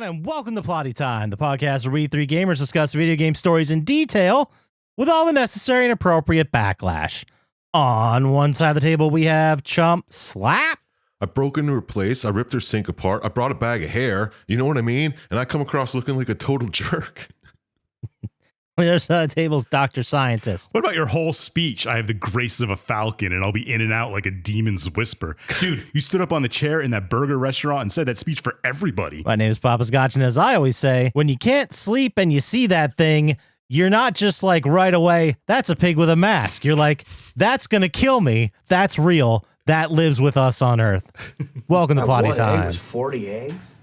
everyone, and welcome to Plotty Time, the podcast where we three gamers discuss video game stories in detail with all the necessary and appropriate backlash. On one side of the table, we have Chump Slap. I broke into her place. I ripped her sink apart. I brought a bag of hair. You know what I mean? And I come across looking like a total jerk. On the other side of the table is Dr. Syintist. What about your whole speech? I have the graces of a falcon and I'll be in and out like a demon's whisper. Dude, you stood up on the chair in that burger restaurant and said that speech for everybody. My name is Poppascotch, and as I always say, when you can't sleep and you see that thing, you're not just like right away, that's a pig with a mask. You're like, that's going to kill me. That's real. That lives with us on Earth. Welcome to Plotty Time. Egg was 40 eggs?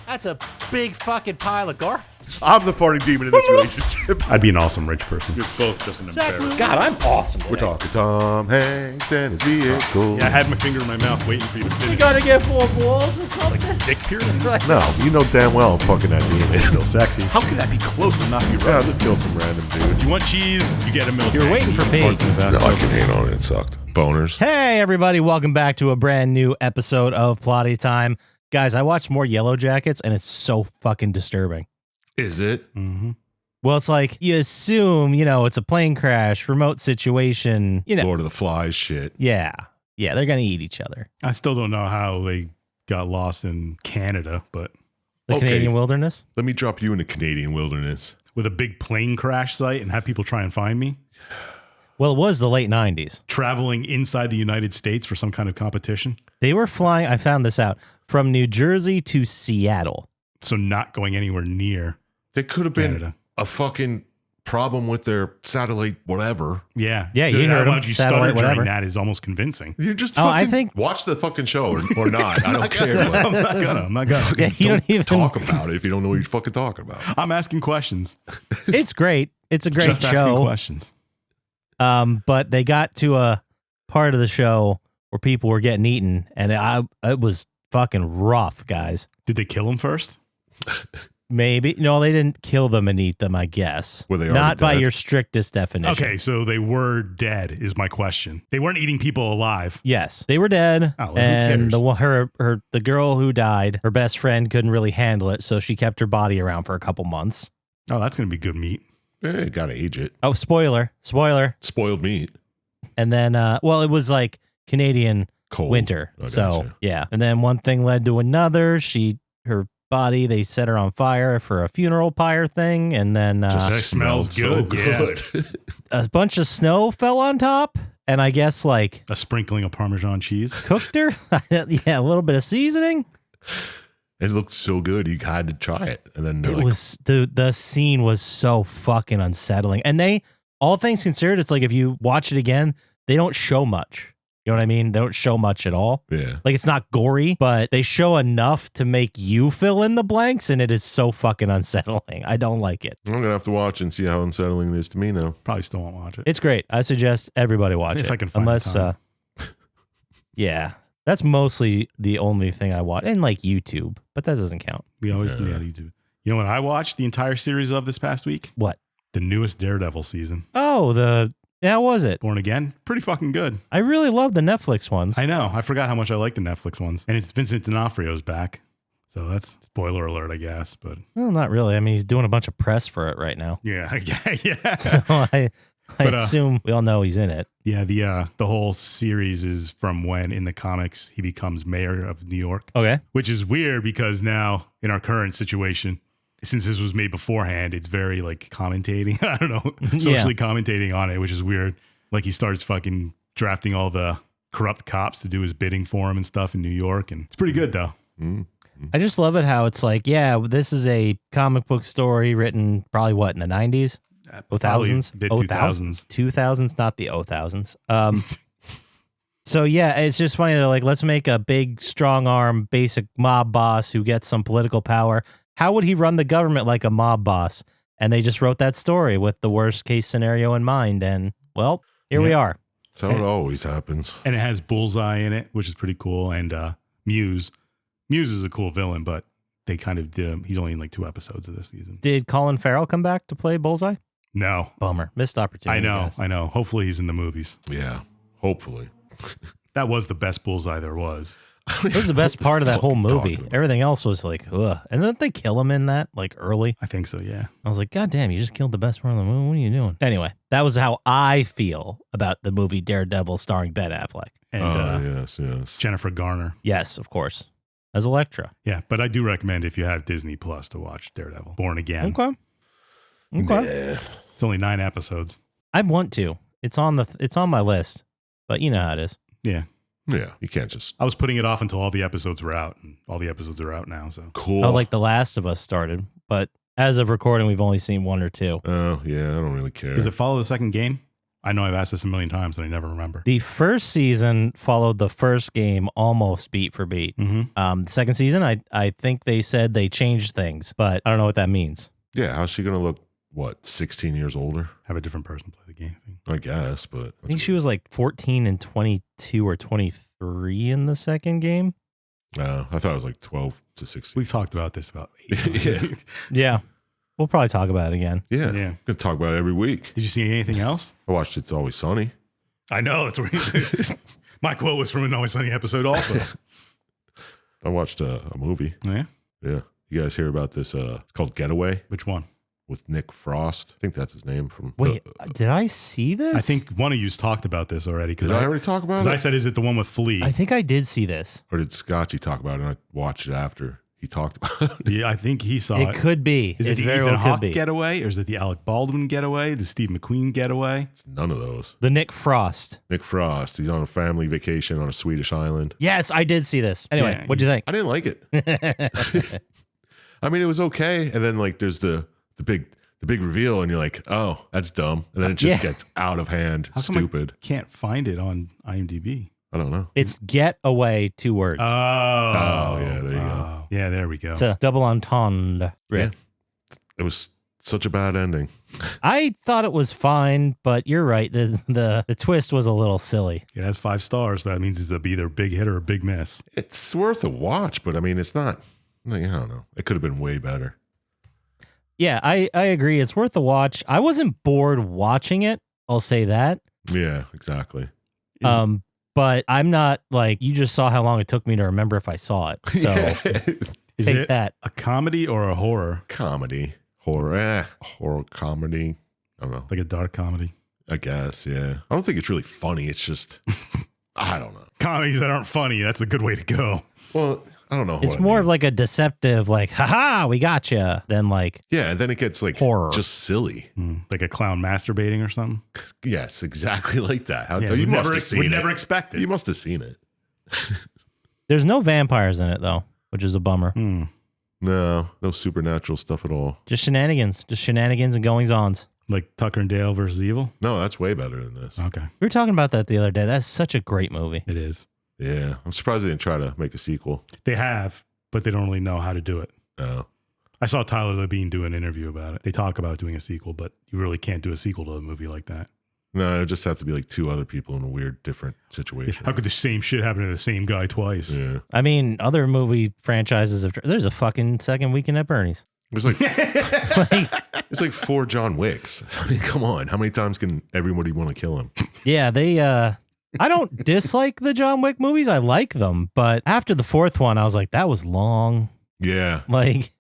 That's a big fucking pile of garbage. I'm the farting demon in this relationship. I'd be an awesome rich person. You're both just an embarrassment. God, I'm awesome. We're talking Tom Hanks and his vehicle. Yeah, I had my finger in my mouth waiting for you to finish. You gotta get 4 balls or something. Dick piercing? No, you know damn well fucking that DNA is still sexy. How could that be close and not be Yeah, right? I'll kill some random dude. If you want cheese, you get a milk. You're waiting for Pete. No, I can hate on it. It sucked. Boners. Hey, everybody. Welcome back to a brand new episode of Plotty Time. Guys, I watched more Yellow Jackets, and it's so fucking disturbing. Is it? Mm-hmm. Well, it's like you assume, it's a plane crash, remote situation, Lord of the Flies shit. Yeah, they're going to eat each other. I still don't know how they got lost in Canada, but The Okay. Canadian wilderness. Let me drop you in the Canadian wilderness. with a big plane crash site and have people try and find me, Well, it was the late 90s. traveling inside the United States for some kind of competition. They were flying, I found this out, from New Jersey to Seattle. So not going anywhere near There could have been Canada. a fucking problem with their satellite whatever. Yeah. Yeah, So you heard how him. you Satellite, stutter during whatever. that is almost convincing. You just Oh, fucking I think- watch the fucking show or not. I don't care. I'm not gonna. Yeah, you don't even talk about it if you don't know what you're fucking talking about. I'm asking questions. It's great. It's a great Just asking show. questions. But they got to a part of the show where people were getting eaten, and it was fucking rough, guys. Did they kill him first? Maybe. No, they didn't kill them and eat them, I guess. Were they already Not by dead? your strictest definition. Okay, so they were dead is my question. They weren't eating people alive. Yes, they were dead, Oh, well, who and cares? the girl who died, her best friend couldn't really handle it, so she kept her body around for a couple months. Oh, that's going to be good meat. Gotta age it. Oh, spoiler. Spoiled meat. And then, it was like Canadian Cold. winter, I so gotcha. yeah. And then one thing led to another. Her body, they set her on fire for a funeral pyre thing, and then That smells so good, a bunch of snow fell on top, and I guess like A sprinkling of Parmesan cheese. cooked her. Yeah, a little bit of seasoning. It looked so good, you had to try it. And then they're It like, was the scene was so fucking unsettling. And they, all things considered, it's like if you watch it again, they don't show much. You know what I mean? They don't show much at all. yeah. Like it's not gory, but they show enough to make you fill in the blanks, and it is so fucking unsettling. I don't like it. I'm gonna have to watch and see how unsettling it is to me now. Probably still won't watch it. It's great. I suggest everybody watch If it. I can find Unless, the yeah, that's mostly the only thing I watch, and like YouTube, but that doesn't count. We always need to do. You know what I watched the entire series of this past week? What? The newest Daredevil season. Oh, how was it? Born Again. Pretty fucking good. I really love the Netflix ones. I know. I forgot how much I like the Netflix ones. And it's Vincent D'Onofrio's back. So that's spoiler alert, I guess. But Well, not really. I mean, he's doing a bunch of press for it right now. yeah. Yeah. So I But, assume we all know he's in it. Yeah, the whole series is from when in the comics he becomes mayor of New York, Okay. which is weird because now in our current situation, since this was made beforehand, it's very like commentating. I don't know, socially commentating on it, which is weird. Like he starts fucking drafting all the corrupt cops to do his bidding for him and stuff in New York, and it's pretty good though. I just love it how it's like, yeah, this is a comic book story written probably what, in the 90s? Probably 2000s? mid 2000s. 2000s, not the 0000s. So yeah, it's just funny. They're like, let's make a big, strong arm, basic mob boss who gets some political power. How would he run the government like a mob boss? And they just wrote that story with the worst case scenario in mind. And well, here we are. That's how it always happens. And it has Bullseye in it, which is pretty cool, and Muse. Muse is a cool villain, but they kind of did him. He's only in like 2 episodes of this season. Did Colin Farrell come back to play Bullseye? No. Bummer. Missed opportunity. I know. Hopefully he's in the movies. Yeah. Hopefully. That was the best Bullseye there was. It was the best part of that whole movie. Everything else was like, ugh. And then they kill him in that, like, early. I think so, yeah. I was like, God damn, you just killed the best part of the movie. What are you doing? Anyway, that was how I feel about the movie Daredevil starring Ben Affleck. And yes. Jennifer Garner. Yes, of course. As Elektra. Yeah, but I do recommend if you have Disney Plus to watch Daredevil. Born Again. Okay. Yeah. It's only 9 episodes. I want to. It's on my list, but you know how it is. Yeah. Yeah, you can't just. I was putting it off until all the episodes were out, and all the episodes are out now. So Cool. Oh, like The Last of Us started, but as of recording, we've only seen 1 or 2. Oh, yeah, I don't really care. does it follow the second game? I know I've asked this a million times, and I never remember. The first season followed the first game almost beat for beat. Mm-hmm. The second season, I think they said they changed things, but I don't know what that means. Yeah, how's she going to look, 16 years older? Have a different person play the game. I guess, but. I think she was like 14 and 22 or 23 in the second game. I thought it was like 12 to 16. We've talked about this about 8 times. Yeah. Yeah. We'll probably talk about it again. Yeah. Yeah. I'm going to talk about it every week. Did you see anything else? I watched It's Always Sunny. I know. That's where my quote was from an Always Sunny episode also. I watched a movie. Oh, yeah? Yeah. You guys hear about this? It's called Getaway Which one? with Nick Frost. I think that's his name from. Wait, did I see this? I think one of you's talked about this already. Did I already talk about Because it? I said, is it the one with Flea? I think I did see this. Or did Scotchy talk about it and I watched it after he talked about it? Yeah, I think he saw It it. could be. Is it the very Ethan well Hawke could be. getaway, or is it the Alec Baldwin getaway, the Steve McQueen getaway? It's none of those. The Nick Frost. Nick Frost. He's on a family vacation on a Swedish island. Yes, I did see this. Anyway, Yeah, what'd you think? I didn't like it. I mean, it was okay. And then like there's the big reveal and you're like, oh, that's dumb. And then it just gets out of hand. How come I Stupid. can't find it on IMDb. I don't know. It's Get Away, 2 words. Oh, yeah, there you go. Yeah, there we go. It's a double entendre. Yeah. It was such a bad ending. I thought it was fine, but you're right. The twist was a little silly. It has 5 stars. That means it's either a big hit or a big miss. It's worth a watch, but I mean, it's not. I don't know. It could have been way better. Yeah, I agree. It's worth a watch. I wasn't bored watching it. I'll say that. Yeah, exactly. But I'm not like, you just saw how long it took me to remember if I saw it. So Is take it that. a comedy or a horror? Comedy, horror comedy. I don't know. Like a dark comedy? I guess, yeah. I don't think it's really funny. It's just, I don't know. Comedies that aren't funny, that's a good way to go. Well, I don't know. It's more of like a deceptive, like, haha, we got you, than like, yeah, and then it gets like horror. just silly. Like a clown masturbating or something? Yes, exactly like that. How, Yeah, you would must never, have seen would it. never expect it. You must have seen it. there's no vampires in it though, which is a bummer. No supernatural stuff at all. Just shenanigans and goings ons. Like Tucker and Dale versus Evil? No, that's way better than this. Okay. We were talking about that the other day. That's such a great movie. It is. Yeah, I'm surprised they didn't try to make a sequel. They have, but they don't really know how to do it. No. I saw Tyler Labine do an interview about it. They talk about doing a sequel, but you really can't do a sequel to a movie like that. No, it just have to be like 2 other people in a weird, different situation. How could the same shit happen to the same guy twice? Yeah. I mean, other movie franchises have. There's a fucking Second Weekend at Bernie's. There's like, it's like 4 John Wicks. I mean, come on. How many times can everybody want to kill him? Yeah, they. I don't dislike the John Wick movies. I like them, but after the 4th one, I was like, that was long. Yeah. Like,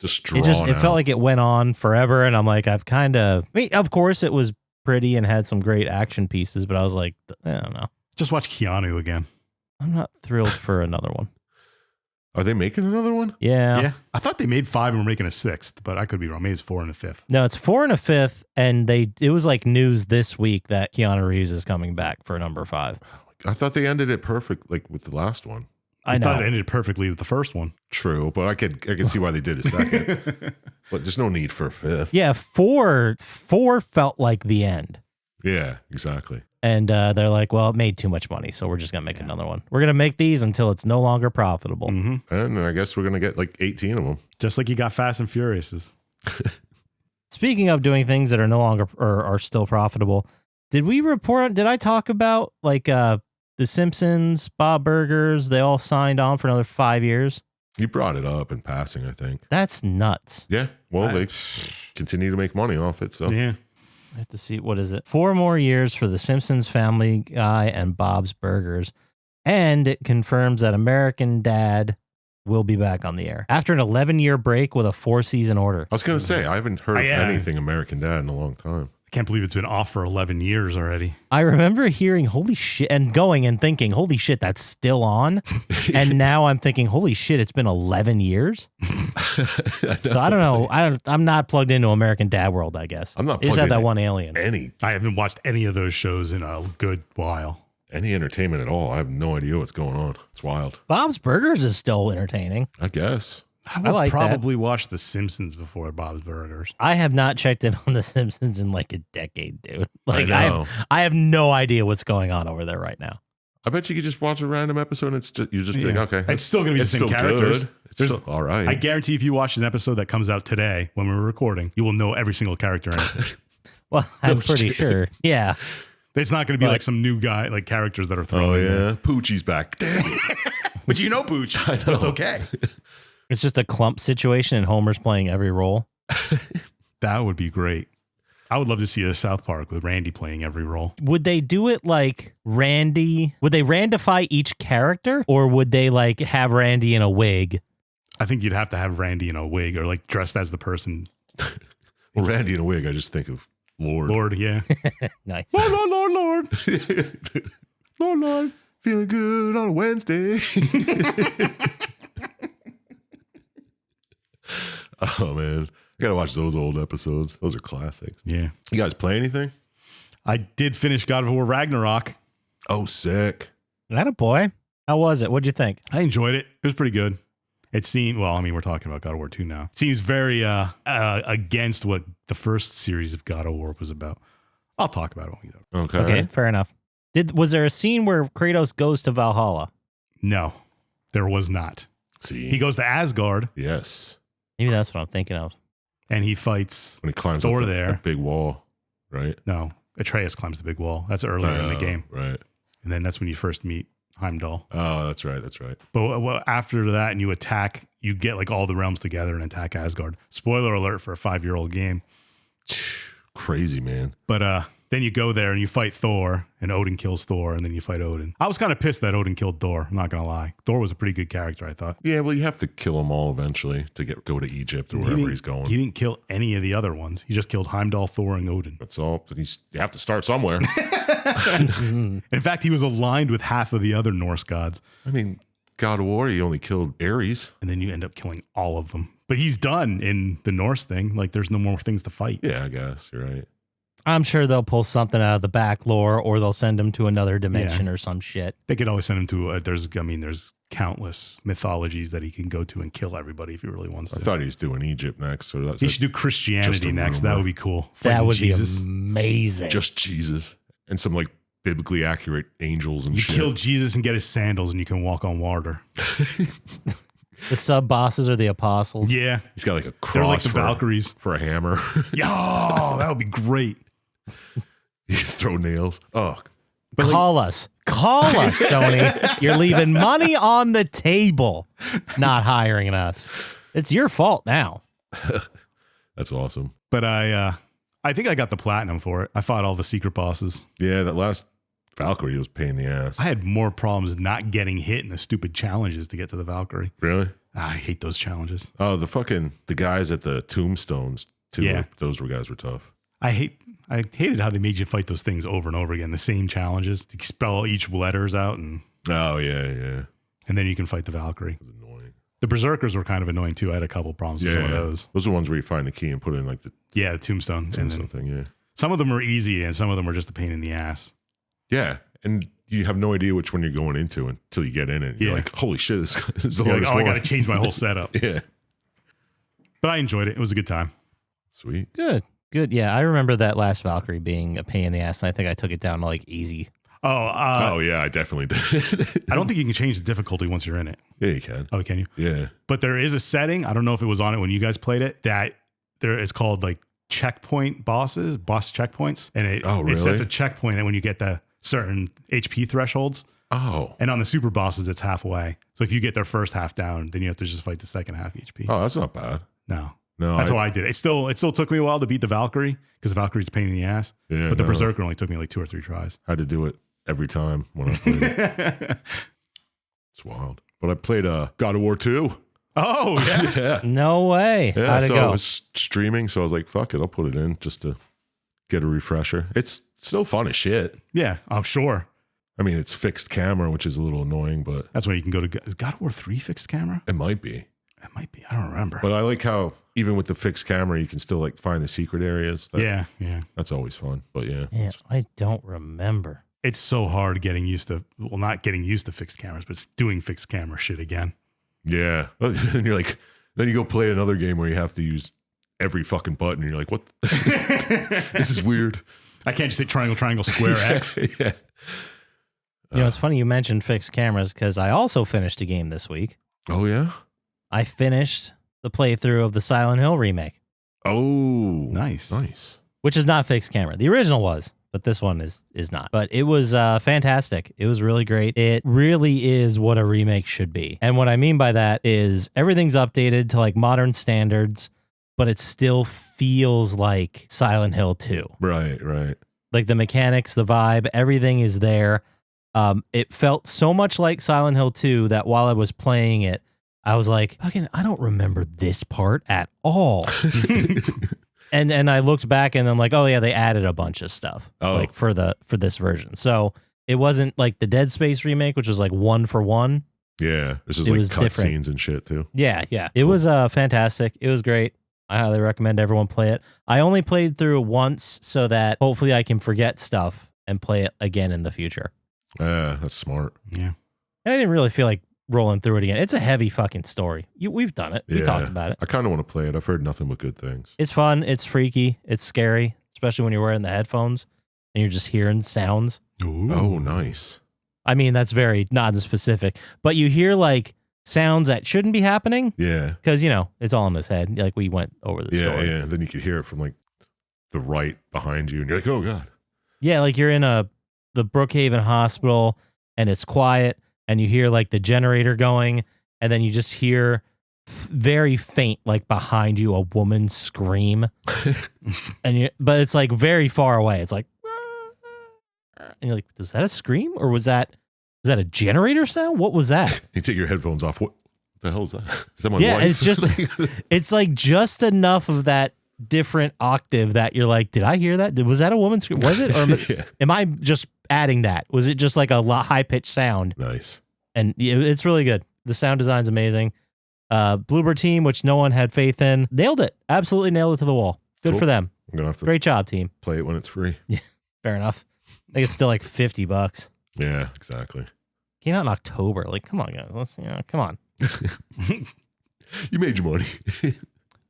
Just drawn it felt out. like it went on forever, and I'm like, I've kind of. I mean, of course, it was pretty and had some great action pieces, but I was like, I don't know. Just watch Keanu again. I'm not thrilled for another one. Are they making another one? Yeah. I thought they made 5 and were making a 6th, but I could be wrong. Maybe it's 4 and a 5th. No, it's 4 and a 5th, and it was like news this week that Keanu Reeves is coming back for number 5. I thought they ended it perfect, like with the last one. I know. thought it ended perfectly with the first one. True, but I could see why they did a second. But there's no need for a 5th. Yeah, 4 felt like the end. Yeah, exactly. And they're like, well, it made too much money, so we're just going to make another one. We're going to make these until it's no longer profitable. Mm-hmm. And I guess we're going to get like 18 of them. Just like you got Fast and Furious. Speaking of doing things that are no longer or are still profitable, did I talk about like The Simpsons, Bob Burgers, they all signed on for another 5 years? You brought it up in passing, I think. That's nuts. Yeah, well, they continue to make money off it, so. Yeah. I have to see, what is it? 4 more years for The Simpsons, Family Guy, and Bob's Burgers. And it confirms that American Dad will be back on the air after an 11-year break with a 4-season order. I was going to say, I haven't heard of anything American Dad in a long time. I can't believe it's been off for 11 years already. I remember hearing holy shit and going and thinking, holy shit, that's still on. And now I'm thinking, holy shit, it's been 11 years. So I don't know. I'm not plugged into American Dad world, I guess. I'm not Just plugged had into that one alien. I haven't watched any of those shows in a good while. Any entertainment at all. I have no idea what's going on. It's wild. Bob's Burgers is still entertaining. I guess. I would like probably watch The Simpsons before Bob's Burgers. I have not checked in on The Simpsons in like a decade, dude. Like I know. I have no idea what's going on over there right now. I bet you could just watch a random episode and it's just, you just be like, okay. It's still going to be the it's same still characters. good. It's still all right. I guarantee if you watch an episode that comes out today when we're recording, you will know every single character in it. Well, I'm pretty sure. Yeah. It's not going to be like some new guy, like characters that are thrown in there. Poochie's back. Damn it. But you know Pooch. I know. So it's okay. It's just a clump situation and Homer's playing every role. That would be great. I would love to see a South Park with Randy playing every role. Would they do it like Randy? Would they Randify each character or would they like have Randy in a wig? I think you'd have to have Randy in a wig or like dressed as the person. Well, Randy in a wig, I just think of Lord, yeah. Nice. Lord. Lord. Feeling good on a Wednesday. Oh, man. I got to watch those old episodes. Those are classics. Yeah. You guys play anything? I did finish God of War Ragnarok. Oh, sick. That a boy. How was it? What'd you think? I enjoyed it. It was pretty good. It seemed, well, I mean, we're talking about God of War 2 now. It seems very against what the first series of God of War was about. I'll talk about it when we go. Okay, fair enough. Was there a scene where Kratos goes to Valhalla? No, there was not. See? He goes to Asgard. Yes. Maybe that's what I'm thinking of. And he fights When he climbs Thor up there. that big wall, right? No, Atreus climbs the big wall. That's earlier in the game. Right. And then that's when you first meet Heimdall. Oh, that's right. That's right. But after that, and you attack, you get like all the realms together and attack Asgard. Spoiler alert for a 5-year-old game. Crazy, man. But then you go there and you fight Thor, and Odin kills Thor, and then you fight Odin. I was kind of pissed that Odin killed Thor. I'm not gonna lie. Thor was a pretty good character, I thought. Yeah, well, you have to kill them all eventually to go to Egypt or wherever he's going. He didn't kill any of the other ones. He just killed Heimdall, Thor, and Odin. That's all. You have to start somewhere. In fact, he was aligned with half of the other Norse gods. I mean, God of War, he only killed Ares. And then you end up killing all of them. But he's done in the Norse thing. Like, there's no more things to fight. Yeah, I guess you're right. I'm sure they'll pull something out of the back lore or they'll send him to another dimension or some shit. They could always send him to, there's countless mythologies that he can go to and kill everybody if he really wants to. I thought he was doing Egypt next. Or He should do Christianity next. rumor. That would be cool. That would Jesus. be amazing. Just Jesus. And some like biblically accurate angels and You shit. kill Jesus and get his sandals and you can walk on water. The sub bosses are the apostles. Yeah. He's got like a cross They're like the for, Valkyries. for a hammer. Yo, that would be great. You throw nails. Oh, Call us, Sony. You're leaving money on the table, not hiring us. It's your fault now. that's awesome. But I think I got the platinum for it. I fought all the secret bosses. Yeah, that last Valkyrie was a pain in the ass. I had more problems not getting hit in the stupid challenges to get to the Valkyrie. Really? I hate those challenges. Oh, the guys at the tombstones too. Yeah. Those guys were tough. I hated how they made you fight those things over and over again. The same challenges to spell each letters out and Yeah. then you can fight the Valkyrie. It was annoying. The Berserkers were kind of annoying too. I had a couple problems with some of those. Those are the ones where you find the key and put it in like the Yeah, the tombstone. And then thing. Yeah. some of them were easy and some of them were just a pain in the ass. Yeah. And you have no idea which one you're going into until you get in it. You're Yeah. like, holy shit, this is the You're like, hardest oh, I one. got to change my whole setup. Yeah. But I enjoyed it. It was a good time. Sweet. Good. Yeah, I remember that last Valkyrie being a pain in the ass, and I think I took it down to like easy. Oh yeah, I definitely did. I don't think you can change the difficulty once you're in it. Yeah, you can. Oh, can you? Yeah. But there is a setting. I don't know if it was on it when you guys played it. That there is called like checkpoint boss checkpoints, and it sets a checkpoint. And when you get the certain HP thresholds, and on the super bosses, it's halfway. So if you get their first half down, then you have to just fight the second half HP. Oh, that's not bad. No, No, that's how I did it. It still took me a while to beat the Valkyrie because the Valkyrie's a pain in the ass. Yeah, but the no. Berserker only took me like 2 or 3 tries. Had to do it every time when I played it. It's wild. But I played God of War 2. Oh, yeah. Yeah. No way. Yeah, How'd it so go? I was streaming, so I was like, fuck it, I'll put it in just to get a refresher. It's still fun as shit. Yeah, I'm sure. I mean, it's fixed camera, which is a little annoying, but That's why you can go to... Is God of War 3 fixed camera? it might be. It might be. I don't remember. But I like how even with the fixed camera, you can still like find the secret areas. Yeah. That's always fun. But yeah. Yeah, I don't remember. It's so hard getting used to... Well, not getting used to fixed cameras, but it's doing fixed camera shit again. Yeah. And you're like, then you go play another game where you have to use every fucking button. And you're like, what? This is weird. I can't just say triangle, square, X. Yeah. You know, it's funny you mentioned fixed cameras because I also finished a game this week. Oh, yeah? I finished the playthrough of the Silent Hill remake, Oh. Nice. which is not fixed camera. The original was, but this one is not. But it was fantastic. It was really great. It really is what a remake should be. And what I mean by that is everything's updated to like modern standards, but it still feels like Silent Hill 2. Right. Like the mechanics, the vibe, everything is there. It felt so much like Silent Hill 2 that while I was playing it, I was like, fucking, I don't remember this part at all. And I looked back and I'm like, oh yeah, they added a bunch of stuff like for this version. So it wasn't like the Dead Space remake, which was like 1-for-1. Yeah. This is It like was different. cutscenes and shit too. Yeah. It was fantastic. It was great. I highly recommend everyone play it. I only played through it once so that hopefully I can forget stuff and play it again in the future. That's smart. Yeah. And I didn't really feel like rolling through it again. It's a heavy fucking story. We've done it. We Yeah. talked about it. I kind of want to play it. I've heard nothing but good things. It's fun. It's freaky. It's scary, especially when you're wearing the headphones and you're just hearing sounds. Ooh. Oh, nice. I mean, that's very non-specific, but you hear like sounds that shouldn't be happening Yeah. because, you know, it's all in his head. Like we went over the story. Yeah. Then you could hear it from like the right behind you and you're like, oh God. Yeah, like you're in the Brookhaven Hospital and it's quiet and you hear like the generator going and then you just hear very faint, like behind you, a woman scream. But it's like very far away. It's like, and you're like, was that a scream or was that a generator sound? What was that? You take your headphones off. What the hell is that? Is that my Yeah, wife? it's just, it's like just enough of that different octave that you're like, did I hear that? Was that a woman scream? Was it? Or Yeah. am I just adding that? Was it just like a high pitched sound? Nice. And it's really good. The sound design's amazing. Bloober team, which no one had faith in, nailed it. Absolutely nailed it to the wall. Good Cool. for them. I'm going to have to Great job, team. play it when it's free. Fair enough. I think it's still like $50. Yeah, exactly. Came out in October. Like, come on, guys. Come on. You made your money.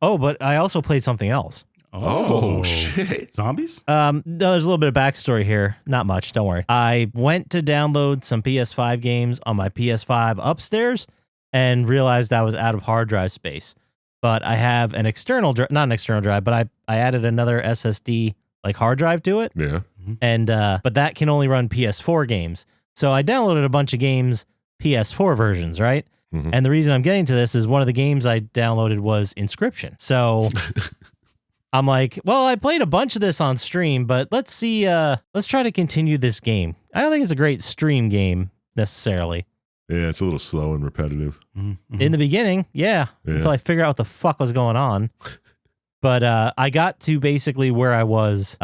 Oh, but I also played something else. Oh, shit. Zombies? No, there's a little bit of backstory here. Not much. Don't worry. I went to download some PS5 games on my PS5 upstairs and realized I was out of hard drive space. But I have an external, not an external drive, but I added another SSD like hard drive to it. Yeah. And but that can only run PS4 games. So I downloaded a bunch of games, PS4 versions, right? Mhm. And the reason I'm getting to this is one of the games I downloaded was Inscription. So I'm like, well, I played a bunch of this on stream, but let's see, let's try to continue this game. I don't think it's a great stream game necessarily. Yeah, it's a little slow and repetitive. Mm-hmm. In the beginning, yeah, Yeah. until I figure out what the fuck was going on. But I got to basically where I was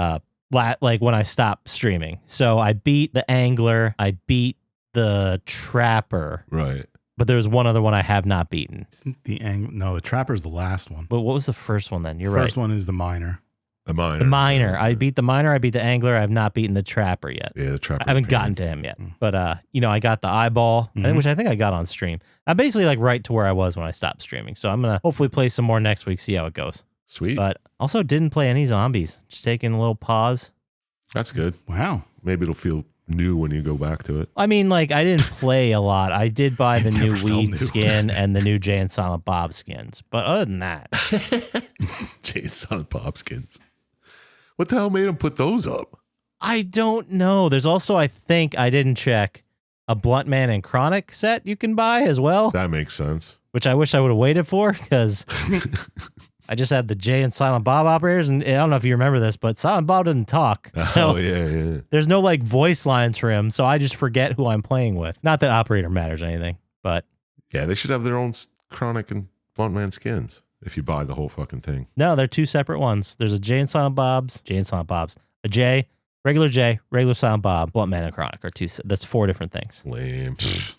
like when I stopped streaming. So I beat the Angler, I beat the Trapper, Right. but there was one other one I have not beaten. Isn't the Trapper's the last one. But what was the first one then? You're First right. one is the Miner. The Miner. The Miner. I beat the Miner, I beat the Angler, I have not beaten the Trapper yet. Yeah, the Trapper. I haven't gotten to him yet. But I got the Eyeball, which I think I got on stream. I'm basically like right to where I was when I stopped streaming. So I'm gonna hopefully play some more next week, see how it goes. Sweet. But also didn't play any zombies. Just taking a little pause. That's good. Wow. Maybe it'll feel new when you go back to it. I mean, like I didn't play a lot. I did buy the new never felt Weed new. skin and the new Jay and Silent Bob skins. But other than that, Jason Poppascotch. What the hell made him put those up? I don't know. There's also, I think I didn't check, a Blunt Man and Chronic set you can buy as well, That makes sense. which I wish I would have waited for because I just had the Jay and Silent Bob operators, and I don't know if you remember this, but Silent Bob doesn't talk. So yeah. there's no like voice lines for him, so I just forget who I'm playing with. Not that operator matters or anything, but Yeah, they should have their own Chronic and Blunt Man skins if you buy the whole fucking thing. no, they're two separate ones. There's a Jay and Silent Bob's, a Jay, regular Silent Bob, Blunt Man and Chronic are two. That's 4 different things. Lame.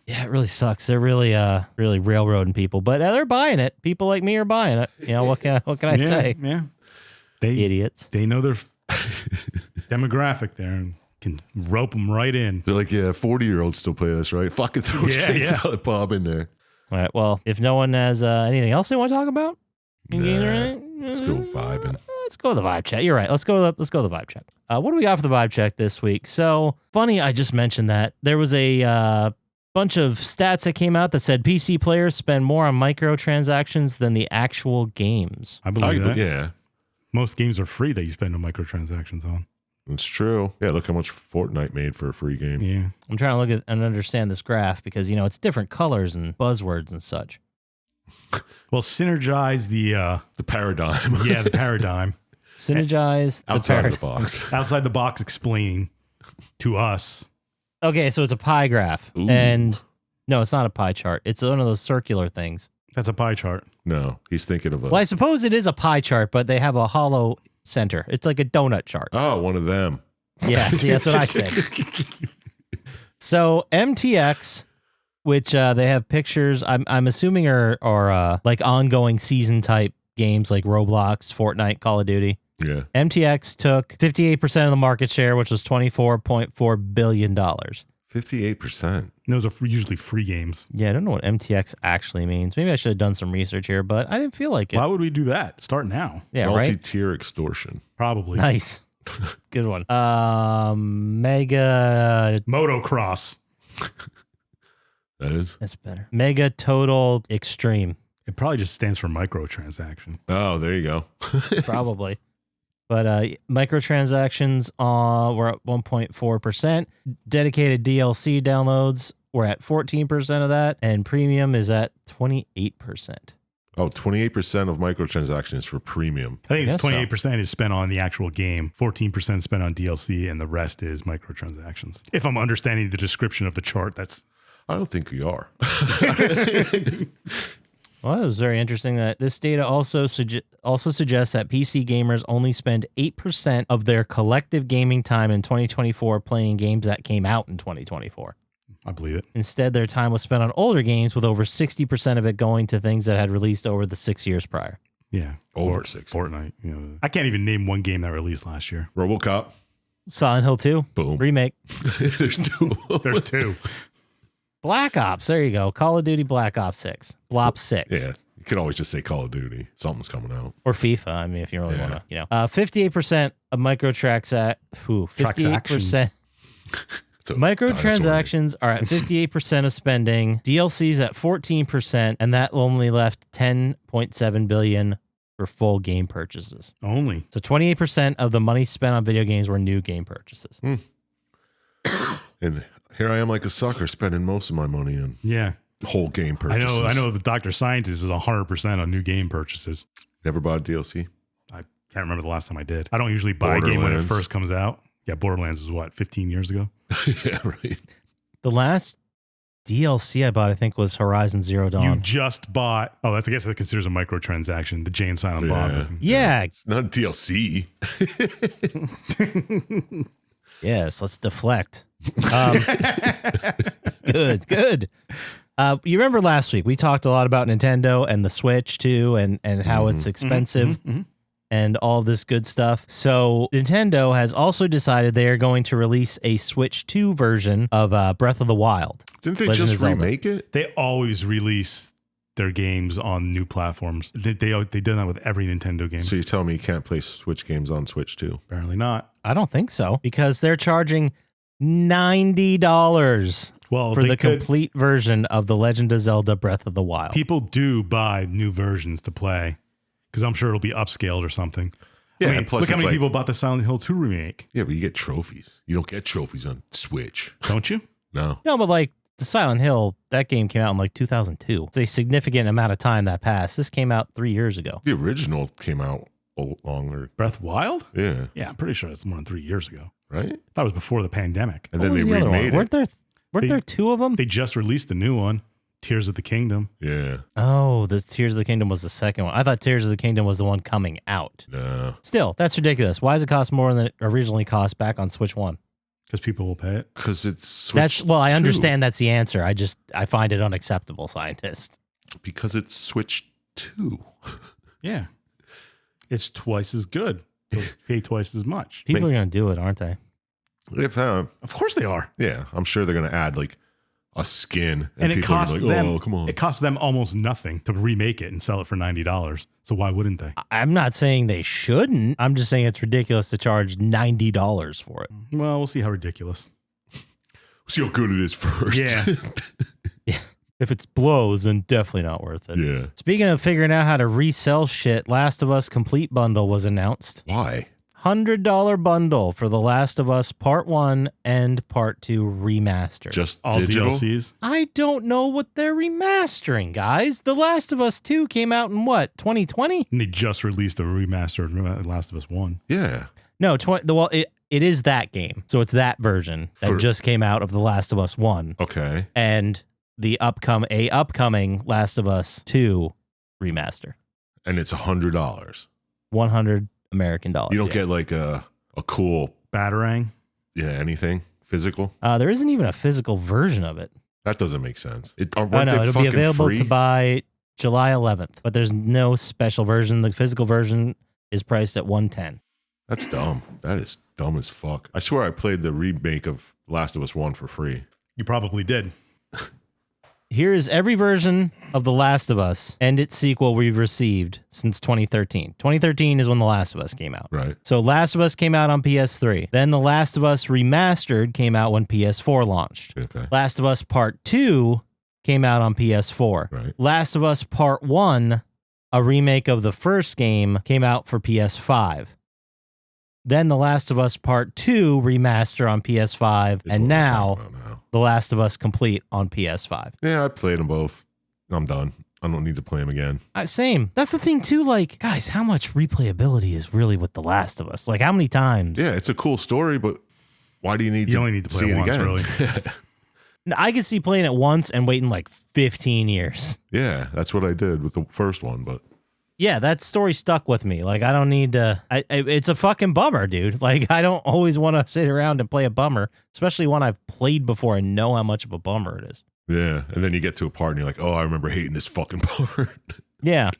Yeah, it really sucks. They're really railroading people, but they're buying it. People like me are buying it. You know, what can I say? Yeah. Idiots. They know their demographic there and can rope them right in. They're like, 40-year-olds still play this, right? Fucking throw Silent Bob in there. All right. Well, if no one has anything else they want to talk about, Let's go vibing. Let's go to the vibe chat. You're right. Let's go to the vibe check. What do we got for the vibe check this week? So funny, I just mentioned that there was a bunch of stats that came out that said PC players spend more on microtransactions than the actual games. I believe that. Yeah, Most games are free that you spend on microtransactions on. that's true. Yeah, look how much Fortnite made for a free game. Yeah. I'm trying to look at and understand this graph because, it's different colors and buzzwords and such. Well, synergize the paradigm. Yeah, the paradigm. Synergize Outside of the box. Outside the box explaining to us. Okay, so it's a pie graph. Ooh. And no, it's not a pie chart. It's one of those circular things. That's a pie chart. No, he's thinking of a... Well, I suppose it is a pie chart, but they have a hollow center. It's like a donut chart. Oh, one of them. Yeah, see, that's what I said. So MTX, which they have pictures, I'm assuming are like ongoing season type games like Roblox, Fortnite, Call of Duty. Yeah. MTX took 58% of the market share, which was $24.4 billion. 58%. Those are usually free games. Yeah, I don't know what MTX actually means. Maybe I should have done some research here, but I didn't feel like it. Why would we do that? Start now. Yeah, right? Multi-tier extortion. Probably. Nice. Good one. Mega. Motocross. That is? That's better. Mega Total Extreme. It probably just stands for microtransaction. Oh, there you go. Probably. But microtransactions were at 1.4%. Dedicated DLC downloads were at 14% of that. And premium is at 28%. Oh, 28% of microtransactions for premium. I think I it's guess 28% is spent on the actual game, 14% spent on DLC, and the rest is microtransactions. If I'm understanding the description of the chart, that's... I don't think we are. Well, it was very interesting that this data also suggests that PC gamers only spend 8% of their collective gaming time in 2024 playing games that came out in 2024. I believe it. Instead, their time was spent on older games, with over 60% of it going to things that had released over the 6 years prior. Yeah. Over 6. Fortnite. I can't even name one game that released last year. RoboCop. Silent Hill 2. Boom. Remake. There's 2. There's 2. Black Ops. There you go. Call of Duty Black Ops 6. Blop 6. Yeah. You can always just say Call of Duty. Something's coming out. Or FIFA. I mean, if you really want to, 58% of microtransactions. 58%. Microtransactions are at 58% of spending. DLCs at 14%, and that only left $10.7 billion for full game purchases. Only. So 28% of the money spent on video games were new game purchases. And here I am like a sucker spending most of my money on whole game purchases. I know the Dr. Syintist is 100% on new game purchases. Never bought a DLC? I can't remember the last time I did. I don't usually buy a game when it Borderlands. first comes out. Yeah, Borderlands was what, 15 years ago? Yeah, right. The last DLC I bought, I think, was Horizon Zero Dawn. You just bought, I guess that considers a microtransaction, the Jay and Silent Bob. Yeah. Yeah. It's not a DLC. Yes, let's deflect. Good. You remember last week we talked a lot about Nintendo and the Switch too, and how it's expensive and all this good stuff. So Nintendo has also decided they are going to release a Switch 2 version of Breath of the Wild. Didn't they Legend of just Zelda. remake it? They always release their games on new platforms. They did that with every Nintendo game. So you tell me you can't play Switch games on Switch too? Apparently not. I don't think so, because they're charging $90 Well, for they the could- complete version of The Legend of Zelda Breath of the Wild. People do buy new versions to play because I'm sure it'll be upscaled or something. Yeah, I mean, and plus look how it's many like- people bought the Silent Hill 2 remake, Yeah, but you get trophies. You don't get trophies on Switch. don't you? No. No, but like the Silent Hill, that game came out in like 2002. It's a significant amount of time that passed. This came out 3 years ago. The original came out longer. Breath Wild? Yeah. Yeah, I'm pretty sure it's more than 3 years ago. Right? I thought it was before the pandemic. And then they remade it. Weren't there two of them? They just released the new one, Tears of the Kingdom. Yeah. Oh, the Tears of the Kingdom was the second one. I thought Tears of the Kingdom was the one coming out. No. Still, that's ridiculous. Why does it cost more than it originally cost back on Switch 1? Because people will pay it. Because it's Switch I 2. understand that's the answer. I find it unacceptable, Syintist. Because it's Switch 2. Yeah. It's twice as good. You'll pay twice as much. People are going to do it, aren't they? If Of course they are. yeah, I'm sure they're going to add like a skin. And it people are costs gonna be like, them. oh, come on. It costs them almost nothing to remake it and sell it for $90. So why wouldn't they? I'm not saying they shouldn't. I'm just saying it's ridiculous to charge $90 for it. Well, we'll see how ridiculous. See how good it is first. Yeah. Yeah. If it blows, then definitely not worth it. Yeah. Speaking of figuring out how to resell shit, Last of Us Complete Bundle was announced. Why? $100 bundle for The Last of Us Part 1 and Part 2 remastered. Just All digital? DLCs. I don't know what they're remastering, guys. The Last of Us 2 came out in what, 2020? And they just released a remastered Last of Us 1. Yeah. No, it is that game. So it's that version that just came out of The Last of Us 1. Okay. And the upcoming Last of Us 2 remaster. And it's $100. 100 American dollars. You don't get like a cool, Batarang. anything physical. There isn't even a physical version of it. That doesn't make sense. Oh no, it'll be available to buy July 11th, but there's no special version. The physical version is priced at $110. That's dumb. That is dumb as fuck. I swear I played the remake of Last of Us 1 for free. You probably did. Here is every version of The Last of Us and its sequel we've received since 2013. 2013 is when The Last of Us came out. Right. So Last of Us came out on PS3. Then The Last of Us Remastered came out when PS4 launched. Okay. Last of Us Part 2 came out on PS4. Right. Last of Us Part 1, a remake of the first game, came out for PS5. Then The Last of Us Part 2 remaster on PS5, Is and what we're now talking about now. The Last of Us Complete on PS5. Yeah, I played them both. I'm done. I don't need to play them again. Same. That's the thing too. Like, guys, how much replayability is really with The Last of Us? Like, how many times? Yeah, it's a cool story, but why do you need to? You only need to play see it once, again? really. I could see playing it once and waiting like 15 years. Yeah, that's what I did with the first one, but Yeah, that story stuck with me. Like, I don't need to. It's a fucking bummer, dude. Like, I don't always want to sit around and play a bummer, especially one I've played before and know how much of a bummer it is. yeah. And then you get to a part and you're like, oh, I remember hating this fucking part. Yeah.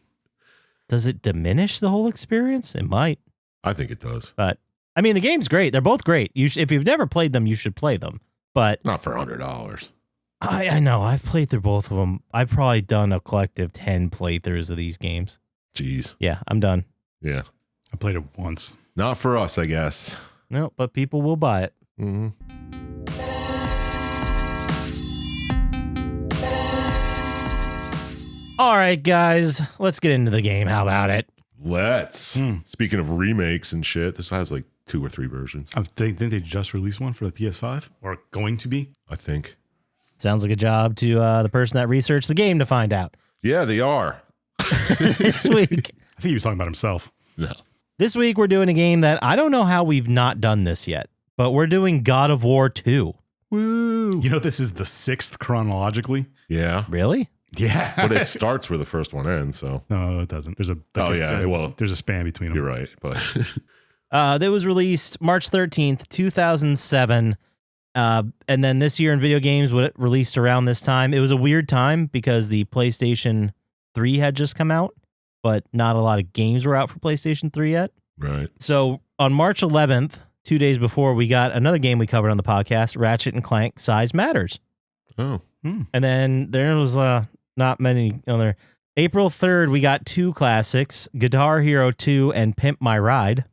Does it diminish the whole experience? It might. I think it does. But, I mean, the game's great. They're both great. If you've never played them, you should play them. But Not for $100. I know. I've played through both of them. I've probably done a collective 10 playthroughs of these games. Jeez. Yeah, I'm done. Yeah. I played it once. Not for us, I guess. No, but people will buy it. Mm-hmm. All right, guys, let's get into the game. How about it? Let's. Speaking of remakes and shit, this has like 2 or 3 versions, Didn't they just release one for the PS5? Or going to be? I think. Sounds like a job to the person that researched the game to find out. Yeah, they are. This week. I think he was talking about himself. No. This week, we're doing a game that I don't know how we've not done this yet, but we're doing God of War 2. Woo. You know, this is the 6th chronologically. Yeah. Really? Yeah. But it starts where the first one ends, so No, it doesn't. There's there's a span between them. you're right. But That was released March 13th, 2007. And then this year in video games, what it released around this time, it was a weird time because the PlayStation 3 had just come out, but not a lot of games were out for PlayStation 3 yet. right. So on March 11th, 2 days before, we got another game we covered on the podcast, Ratchet and Clank Size Matters. Oh. And then there was not many other. April 3rd, we got 2 classics, Guitar Hero 2 and Pimp My Ride.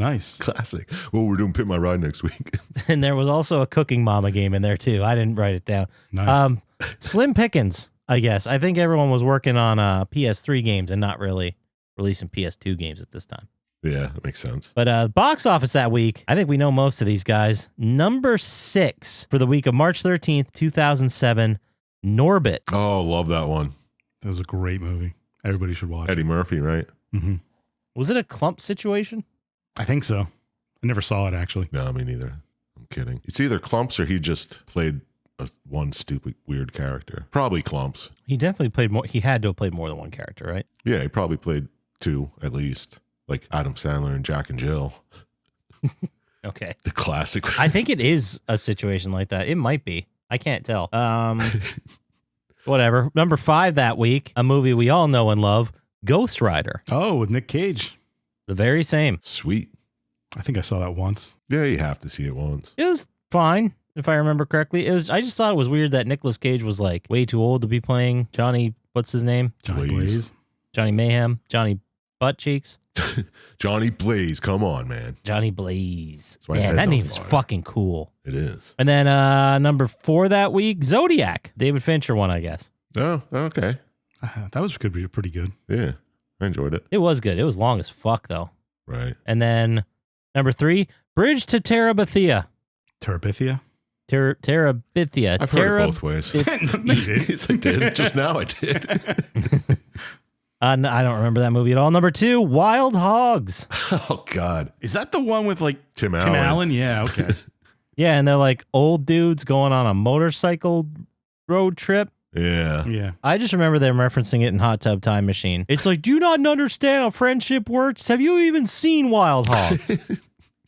Nice. Classic. Well, we're doing Pit My Ride next week. And there was also a Cooking Mama game in there too. I didn't write it down. Nice. Slim pickings, I guess. I think everyone was working on PS3 games and not really releasing PS2 games at this time. Yeah, that makes sense. But box office that week, I think we know most of these guys. Number 6 for the week of March 13th, 2007, Norbit. Oh, love that one. That was a great movie. Everybody should watch Eddie it. Murphy, right? Mm-hmm. Was it a clump situation? I think so. I never saw it, actually. No, me neither. I'm kidding. It's either Clumps or he just played one stupid, weird character. Probably Clumps. He definitely played more. He had to have played more than one character, right? Yeah, he probably played 2 at least. Like Adam Sandler and Jack and Jill. Okay. The classic. I think it is a situation like that. It might be. I can't tell. Whatever. Number 5 that week, a movie we all know and love, Ghost Rider. Oh, with Nick Cage. The very same. Sweet. I think I saw that once. Yeah, you have to see it once. It was fine, if I remember correctly. I just thought it was weird that Nicolas Cage was like way too old to be playing Johnny, what's his name? Johnny Blaze. Blaze. Johnny Mayhem, Johnny Butt Cheeks, Johnny Blaze, come on, man. Johnny Blaze. why his Yeah, head's that on name is fire. fucking cool. It is. And then number 4 that week, Zodiac. David Fincher one, I guess. Oh, okay. Could be pretty good. Yeah, I enjoyed it. It was good. It was long as fuck, though. Right. And then number 3, Bridge to Terabithia. Terabithia? Terabithia. I've heard it both ways. You did. Yes, I did. Just now I did. No, I don't remember that movie at all. Number 2, Wild Hogs. Oh, God. Is that the one with like Tim Tim Allen. Allen? Yeah, okay. Yeah, and they're like old dudes going on a motorcycle road trip. Yeah. Yeah. I just remember them referencing it in Hot Tub Time Machine. It's like, do you not understand how friendship works? Have you even seen Wild Hogs?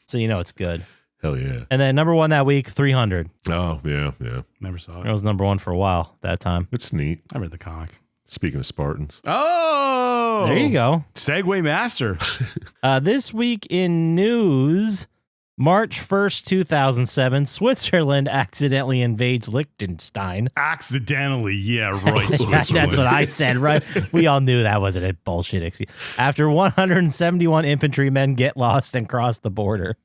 So you know it's good. Hell yeah. And then number 1 that week, 300. Oh, yeah, yeah. Never saw It it. was number 1 for a while that time. It's neat. I read the comic. Speaking of Spartans. Oh! There you go. Segway master. This week in news, March 1st, 2007, Switzerland accidentally invades Liechtenstein. Accidentally. Yeah, right. Yeah, Switzerland. that's what I said, right? We all knew that wasn't a bullshit excuse. After 171 infantrymen get lost and cross the border.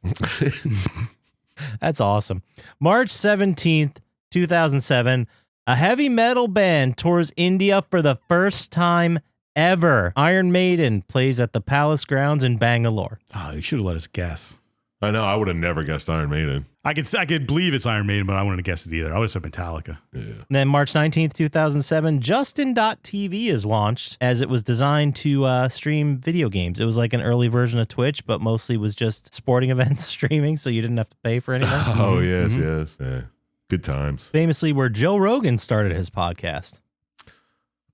That's awesome. March 17th, 2007, a heavy metal band tours India for the first time ever. Iron Maiden plays at the Palace Grounds in Bangalore. Oh, you should have let us guess. I know. I would have never guessed Iron Maiden. I could believe it's Iron Maiden, but I wouldn't have guessed it either. I would have said Metallica. Yeah. And then March 19th, 2007, Justin.tv is launched as it was designed to stream video games. It was like an early version of Twitch, but mostly was just sporting events streaming, so you didn't have to pay for anything. Oh, yes, yes. Yeah. Good times. Famously, where Joe Rogan started his podcast.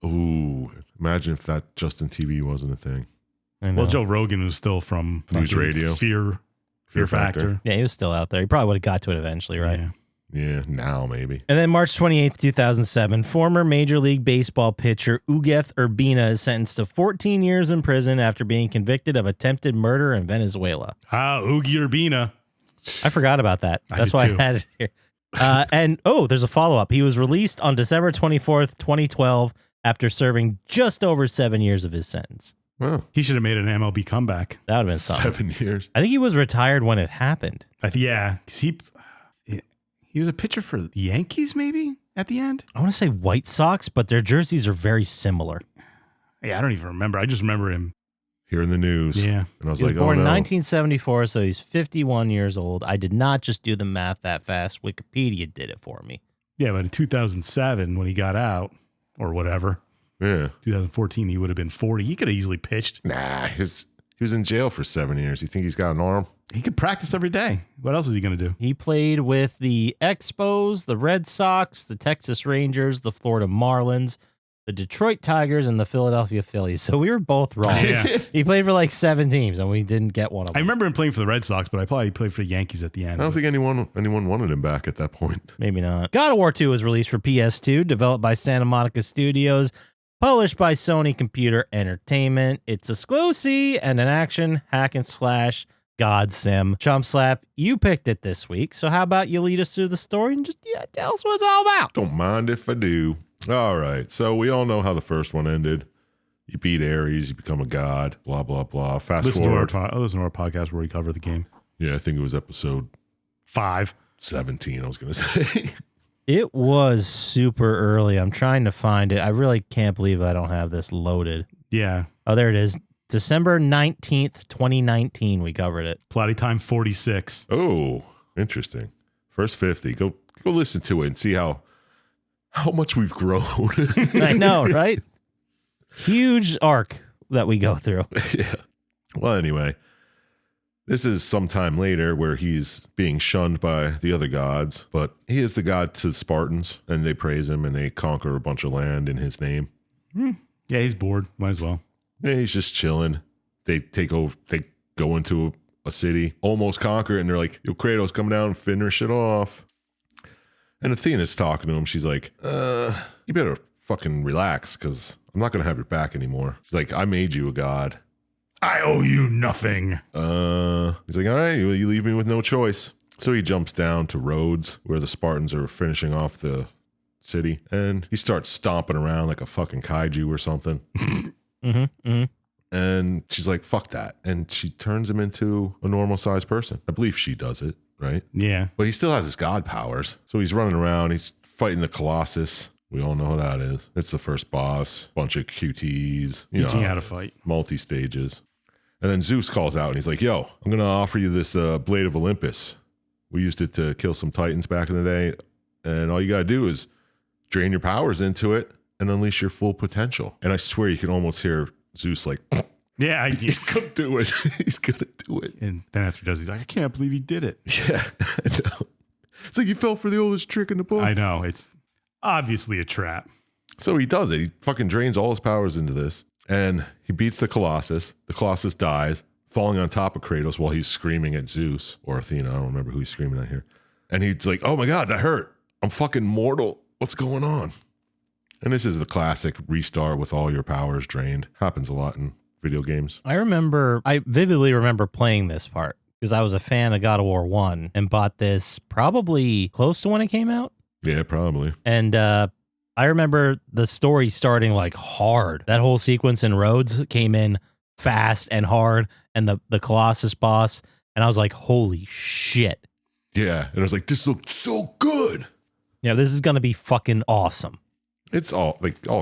Ooh. Imagine if that Justin TV wasn't a thing. I know. Well, Joe Rogan was still from News fucking Radio. Fear Factor. Yeah, he was still out there. He probably would have got to it eventually, right? Yeah. Yeah, now maybe. And then March 28th, 2007, former Major League Baseball pitcher Ugeth Urbina is sentenced to 14 years in prison after being convicted of attempted murder in Venezuela. Ah, Oogie Urbina. I forgot about that. I That's did why too. I had it here. And there's a follow-up. He was released on December 24th, 2012 after serving just over 7 years of his sentence. Oh, He should have made an MLB comeback. That would have been something. 7 years. I think he was retired when it happened. Yeah, 'cause he was a pitcher for the Yankees, maybe at the end. I want to say White Sox, but their jerseys are very similar. Yeah, I don't even remember. I just remember him. Here in the news. Yeah. And I was He was like, born oh in no. 1974, so he's 51 years old. I did not just do the math that fast. Wikipedia did it for me. Yeah, but in 2007, when he got out, or whatever, Yeah. 2014, he would have been 40. He could have easily pitched. Nah, he was in jail for 7 years. You think he's got an arm? He could practice every day. What else is he going to do? He played with the Expos, the Red Sox, the Texas Rangers, the Florida Marlins, the Detroit Tigers, and the Philadelphia Phillies. So we were both wrong. Yeah. He played for like 7 teams, and we didn't get one of I them. remember him playing for the Red Sox, but I probably played for the Yankees at the end. I don't think anyone wanted him back at that point. Maybe not. God of War 2 was released for PS2, developed by Santa Monica Studios, published by Sony Computer Entertainment. It's exclusive and an action hack and slash God sim. Chump Slap, you picked it this week, so how about you lead us through the story and just tell us what it's all about? Don't mind if I do. All right. So we all know how the first one ended. You beat Ares, you become a god, blah, blah, blah. Fast Listen to, forward. listen to our podcast where we cover the game. Yeah, I think it was episode 5. 17, I was going to say. It was super early. I'm trying to find it. I really can't believe I don't have this loaded. Yeah. Oh, there it is. December 19th, 2019, we covered it. Plotty Time 46. Oh, interesting. First 50. Go listen to it and see how much we've grown. I know, right? Huge arc that we go through. Yeah. Well, anyway, this is sometime later where he's being shunned by the other gods, but he is the god to the Spartans, and they praise him and they conquer a bunch of land in his name. Yeah, he's bored. Might as well. Yeah, he's just chilling. They take over. They go into a city, almost conquer it, and they're like, "Yo, Kratos, come down and finish it off." And Athena's talking to him. She's like, "You better fucking relax, because I'm not gonna have your back anymore." She's like, "I made you a god." I owe you nothing. He's like, "All right, well, you leave me with no choice." So he jumps down to Rhodes, where the Spartans are finishing off the city, and he starts stomping around like a fucking kaiju or something. And she's like, "Fuck that." And she turns him into a normal sized person. I believe she does it, right? Yeah. But he still has his god powers. So he's running around, he's fighting the Colossus. We all know who that is. It's the first boss, bunch of QTs, Teaching you how to fight. multi-stages. And then Zeus calls out and he's like, "Yo, I'm going to offer you this Blade of Olympus. We used it to kill some Titans back in the day. And all you got to do is drain your powers into it and unleash your full potential." And I swear you can almost hear Zeus like, Yeah, he's going to do it. He's going to do it. And then after he does, he's like, I can't believe he did it. Yeah, I know. It's like you fell for the oldest trick in the book. I know. It's obviously a trap. So he does it. He fucking drains all his powers into this. And he beats the Colossus. The Colossus dies, falling on top of Kratos while he's screaming at Zeus or Athena. I don't remember who he's screaming at here. And he's like, "Oh my God, that hurt. I'm fucking mortal. What's going on?" And this is the classic restart with all your powers drained. Happens a lot in video games. I vividly remember playing this part because I was a fan of God of War 1 and bought this probably close to when it came out. Yeah, probably. And I remember the story starting like hard. That whole sequence in Rhodes came in fast and hard, and the Colossus boss. And I was like, holy shit. Yeah. And I was like, this looks so good. Yeah, this is going to be fucking awesome. It's all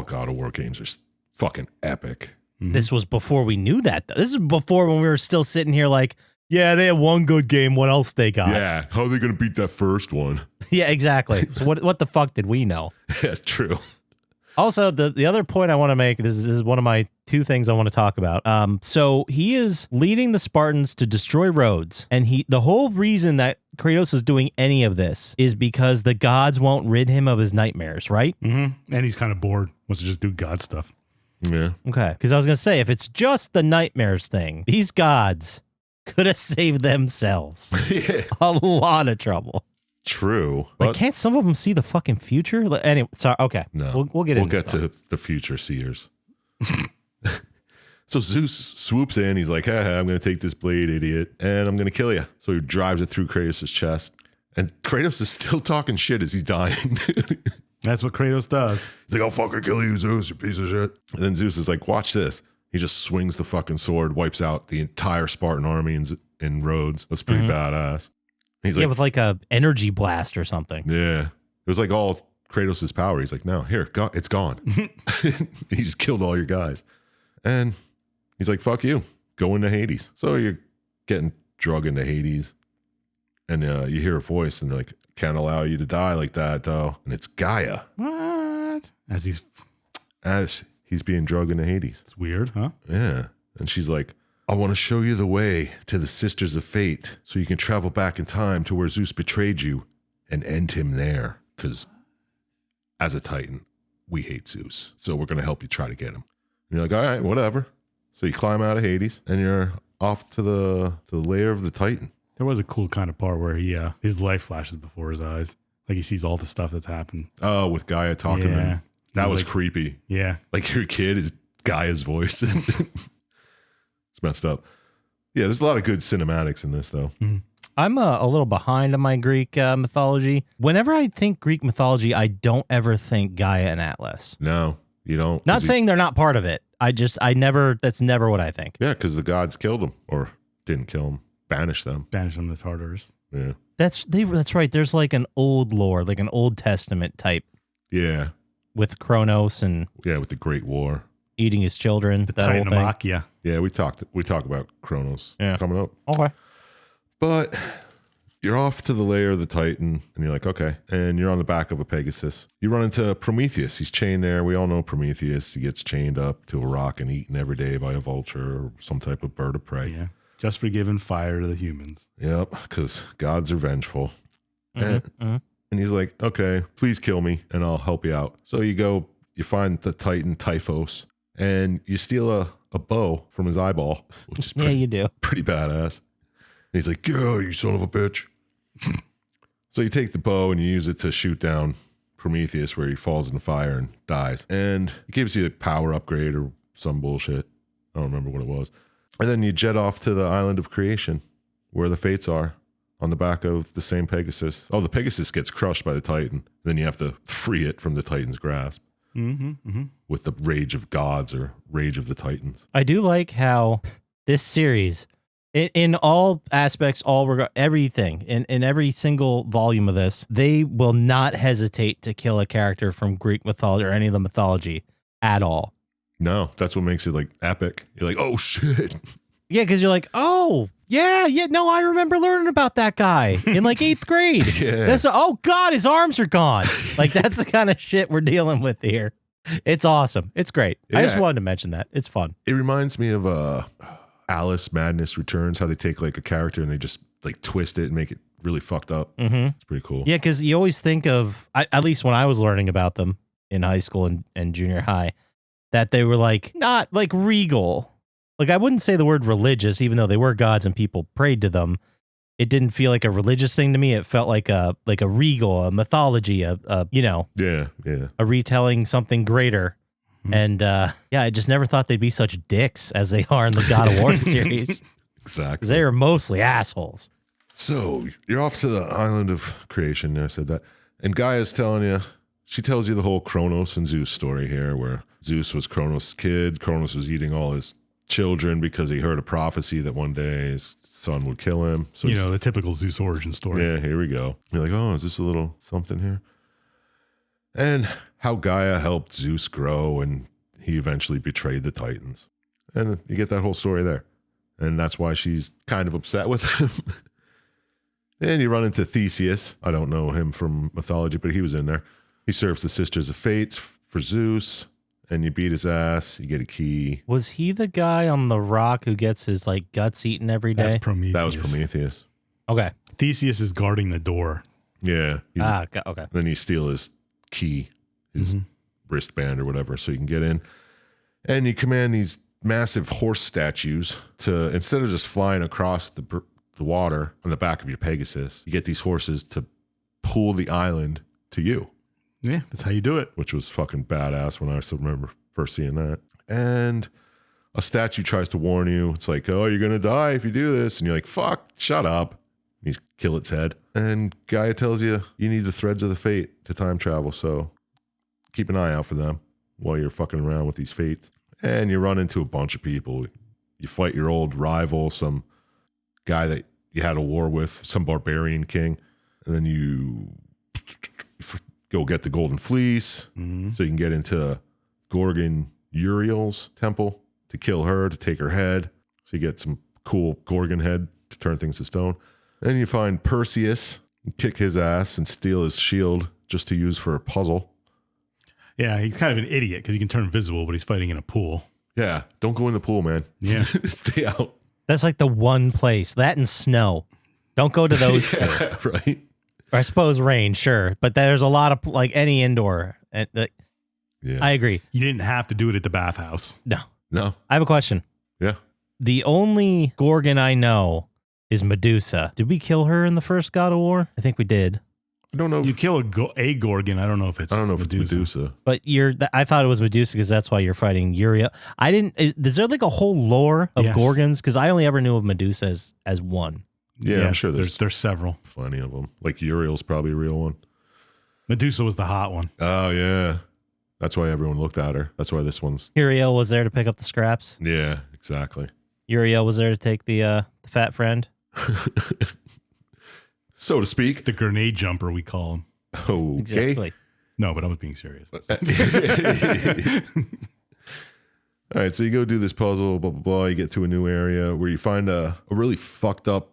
God of War games are fucking epic. This was before we knew that, though. This is before when we were still sitting here like, yeah, they had one good game. What else they got? Yeah. How are they going to beat that first one? Yeah, exactly. So what the fuck did we know? That's true. Also, the other point I want to make, this is one of my two things I want to talk about. So he is leading the Spartans to destroy Rhodes, and the whole reason that Kratos is doing any of this is because the gods won't rid him of his nightmares, right? Mm-hmm. And he's kind of bored. Wants to just do God stuff. Yeah. Okay. Because I was going to say, if it's just the nightmares thing, these gods could have saved themselves Yeah. a lot of trouble. True. But can't some of them see the fucking future? Anyway, sorry. Okay. No. We'll get into to the future seers. So Zeus swoops in. He's like, "Hey, I'm going to take this blade, idiot, and I'm going to kill you." So he drives it through Kratos' chest. And Kratos is still talking shit as he's dying. That's what Kratos does. He's like, "I'll fucking kill you, Zeus, you piece of shit." And then Zeus is like, "Watch this." He just swings the fucking sword, wipes out the entire Spartan army in Rhodes. That's pretty badass. He's like, with like a energy blast or something. yeah. It was like all Kratos' power. He's like, "No, here, it's gone." He just killed all your guys. And he's like, "Fuck you. Go into Hades." So you're getting drug into Hades. And you hear a voice and they're like, "Can't allow you to die like that, though." And it's Gaia. What? As he's being drugged into Hades. It's weird, huh? Yeah. And she's like, "I want to show you the way to the Sisters of Fate so you can travel back in time to where Zeus betrayed you and end him there. Because as a Titan, we hate Zeus. So we're going to help you try to get him." And you're like, "All right, whatever." So you climb out of Hades and you're off to the lair of the Titan. There was a cool kind of part where his life flashes before his eyes. Like he sees all the stuff that's happened. Oh, with Gaia talking to him. That was like, creepy. Yeah. Like your kid is Gaia's voice. It's messed up. Yeah, there's a lot of good cinematics in this, though. Mm-hmm. I'm a little behind on my Greek mythology. Whenever I think Greek mythology, I don't ever think Gaia and Atlas. No, you don't. Not saying they're not part of it. That's never what I think. Yeah, because the gods killed him or didn't kill him, banished them. Banish them to Tartarus. Yeah. That's right. There's like an old lore, like an Old Testament type Yeah. with Kronos and Yeah, with the Great War. eating his children. That whole thing. Titanomachia. Yeah, we talk about Kronos coming up. Okay. But you're off to the lair of the Titan, and you're like, okay. And you're on the back of a Pegasus. You run into Prometheus. He's chained there. We all know Prometheus. He gets chained up to a rock and eaten every day by a vulture or some type of bird of prey. Yeah. Just for giving fire to the humans. Yep, because gods are vengeful. And he's like, okay, please kill me, and I'll help you out. So you go, you find the Titan Typhos, and you steal a bow from his eyeball, which is you do. pretty badass. And he's like, yeah, you son of a bitch. So you take the bow and you use it to shoot down Prometheus, where he falls in the fire and dies. And it gives you a power upgrade or some bullshit. I don't remember what it was. And then you jet off to the island of creation, where the Fates are, on the back of the same Pegasus. Oh, the Pegasus gets crushed by the Titan. Then you have to free it from the Titan's grasp. With the rage of gods or rage of the Titans. I do like how this series, in all aspects, everything, in every single volume of this, they will not hesitate to kill a character from Greek mythology or any of the mythology at all. No, that's what makes it like epic. You're like, oh shit. Yeah, because you're like, oh, yeah, no, I remember learning about that guy in like 8th grade. Yeah. Oh, God, his arms are gone. Like, that's the kind of shit we're dealing with here. It's awesome. It's great. Yeah. I just wanted to mention that. It's fun. It reminds me of Alice Madness Returns, how they take like a character and they just like twist it and make it really fucked up. It's pretty cool. Yeah, because you always think of, at least when I was learning about them in high school and junior high, that they were like, not like regal. Like, I wouldn't say the word religious, even though they were gods and people prayed to them. It didn't feel like a religious thing to me. It felt like a regal, a mythology, a retelling something greater. And I just never thought they'd be such dicks as they are in the God of War series. Exactly. Because they are mostly assholes. So you're off to the island of creation. I said that. And Gaia's telling you, she tells you the whole Kronos and Zeus story here, where Zeus was Kronos' kid. Kronos was eating all his children because he heard a prophecy that one day his son would kill him. So the typical Zeus origin story. Yeah, here we go. You're like, oh, is this a little something here? And how Gaia helped Zeus grow, and he eventually betrayed the Titans. And you get that whole story there. And that's why she's kind of upset with him. And you run into Theseus. I don't know him from mythology, but he was in there. He serves the Sisters of Fates for Zeus. And you beat his ass, you get a key. Was he the guy on the rock who gets his like guts eaten every day? That's Prometheus. That was Prometheus. Okay. Theseus is guarding the door. Yeah. Okay. Then you steal his key, his wristband or whatever, so you can get in. And you command these massive horse statues to, instead of just flying across the water on the back of your Pegasus, you get these horses to pull the island to you. Yeah, that's how you do it. Which was fucking badass when I still remember first seeing that. And a statue tries to warn you. It's like, oh, you're going to die if you do this. And you're like, fuck, shut up. You kill its head. And Gaia tells you need the threads of the fate to time travel. So keep an eye out for them while you're fucking around with these fates. And you run into a bunch of people. You fight your old rival, some guy that you had a war with, some barbarian king. And then you go get the golden fleece so you can get into Gorgon Uriel's temple to kill her, to take her head. So you get some cool Gorgon head to turn things to stone. Then you find Perseus, kick his ass and steal his shield just to use for a puzzle. Yeah, he's kind of an idiot because he can turn invisible, but he's fighting in a pool. Yeah, don't go in the pool, man. Yeah. Stay out. That's like the one place. That and snow. Don't go to those two. Right? Or I suppose rain, sure. But there's a lot of, like, any indoor. Yeah. I agree. You didn't have to do it at the bathhouse. No. I have a question. Yeah. The only Gorgon I know is Medusa. Did we kill her in the first God of War? I think we did. I don't know. You kill a Gorgon. I don't know if it's Medusa. But I thought it was Medusa because that's why you're fighting Uriel. Is there like a whole lore of Gorgons? Because I only ever knew of Medusa as one. Yeah, I'm sure there's several. Plenty of them. Like Uriel's probably a real one. Medusa was the hot one. Oh, yeah. That's why everyone looked at her. That's why this one's... Uriel was there to pick up the scraps. Yeah, exactly. Uriel was there to take the fat friend. So to speak. The grenade jumper, we call him. Okay. Exactly. No, but I was being serious. All right, so you go do this puzzle, blah, blah, blah. You get to a new area where you find a really fucked up,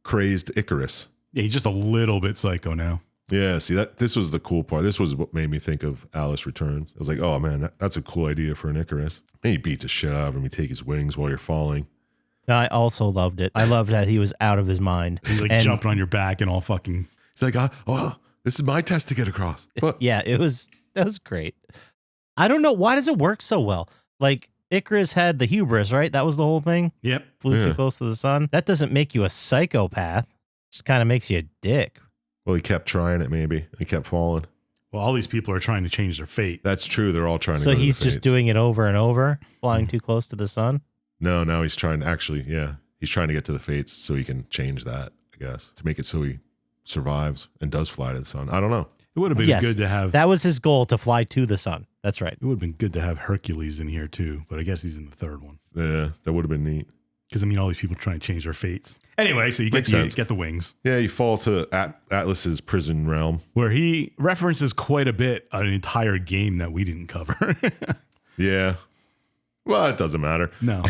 crazed Icarus. Yeah, he's just a little bit psycho now. Yeah, see, this was the cool part. This was what made me think of Alice Returns. I was like, oh, man, that's a cool idea for an Icarus. And he beats the shit out of him. You take his wings while you're falling. No, I also loved it. I loved that he was out of his mind. He's like jumping on your back and all fucking... He's like, oh, this is my test to get across. But yeah, that was great. I don't know. Why does it work so well? Like, Icarus had the hubris, right? That was the whole thing? Yep. Flew too close to the sun. That doesn't make you a psychopath. Just kind of makes you a dick. Well, he kept trying it, maybe. He kept falling. Well, all these people are trying to change their fate. That's true. They're all trying to So go to he's the just fates. doing it over and over, flying too close to the sun? No, now he's trying to actually, yeah. He's trying to get to the fates so he can change that, I guess, to make it so he survives and does fly to the sun. I don't know. It would have been good to have... That was his goal, to fly to the sun. That's right. It would have been good to have Hercules in here, too. But I guess he's in the third one. Yeah, that would have been neat. Because, I mean, all these people trying to change their fates. Anyway, so you get the wings. Yeah, you fall to Atlas's prison realm. Where he references quite a bit an entire game that we didn't cover. Yeah. Well, it doesn't matter. No.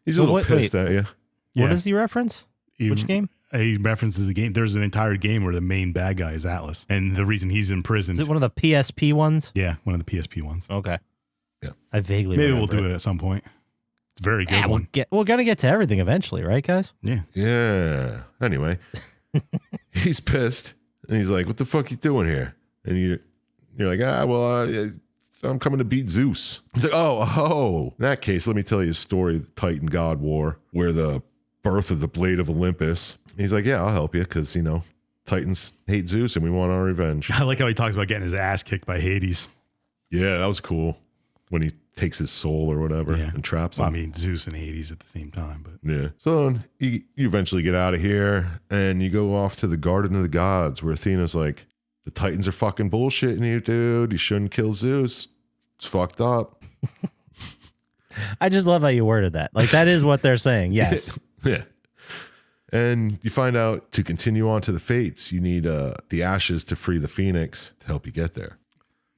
He's a little pissed at you. What does he reference? Which game? He references the game. There's an entire game where the main bad guy is Atlas. And the reason he's in prison. Is it one of the PSP ones? Yeah, one of the PSP ones. Okay. Yeah. I vaguely Maybe remember we'll do it at some point. It's a very good one. We're going to get to everything eventually, right, guys? Yeah. Yeah. Anyway, he's pissed. And he's like, what the fuck you doing here? And you're like, I'm coming to beat Zeus. He's like, oh. In that case, let me tell you a story of the Titan God War, where the birth of the Blade of Olympus. He's like, yeah, I'll help you because, Titans hate Zeus and we want our revenge. I like how he talks about getting his ass kicked by Hades. Yeah, that was cool. When he takes his soul or whatever and traps him. Well, I mean, Zeus and Hades at the same time. But yeah. So you eventually get out of here and you go off to the Garden of the Gods where Athena's like, the Titans are fucking bullshitting you, dude. You shouldn't kill Zeus. It's fucked up. I just love how you worded that. Like, that is what they're saying. Yes. Yeah. And you find out to continue on to the fates, you need the ashes to free the Phoenix to help you get there.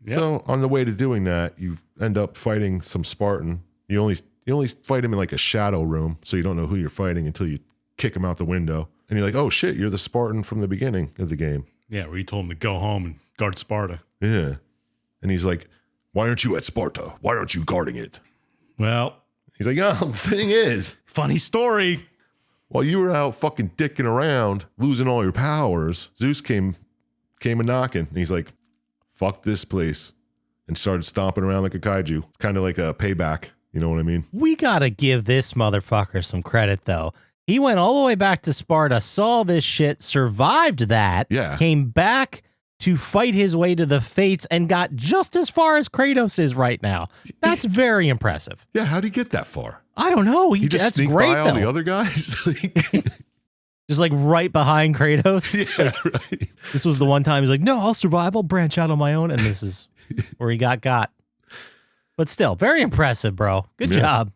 Yep. So on the way to doing that, you end up fighting some Spartan. You only fight him in like a shadow room, so you don't know who you're fighting until you kick him out the window. And you're like, oh shit, you're the Spartan from the beginning of the game. Yeah, where you told him to go home and guard Sparta. Yeah. And he's like, why aren't you at Sparta? Why aren't you guarding it? Well, he's like, oh, the thing is, funny story. While you were out fucking dicking around, losing all your powers, Zeus came a knocking. And he's like, fuck this place. And started stomping around like a kaiju. It's kind of like a payback. You know what I mean? We got to give this motherfucker some credit, though. He went all the way back to Sparta, saw this shit, survived that, came back to fight his way to the fates, and got just as far as Kratos is right now. That's very impressive. Yeah, how'd he get that far? I don't know. He just that's sneaked great, by all though. the other guys? Just like right behind Kratos. Yeah, right. This was the one time he's like, no, I'll survive. I'll branch out on my own. And this is where he got. But still, very impressive, bro. Good job.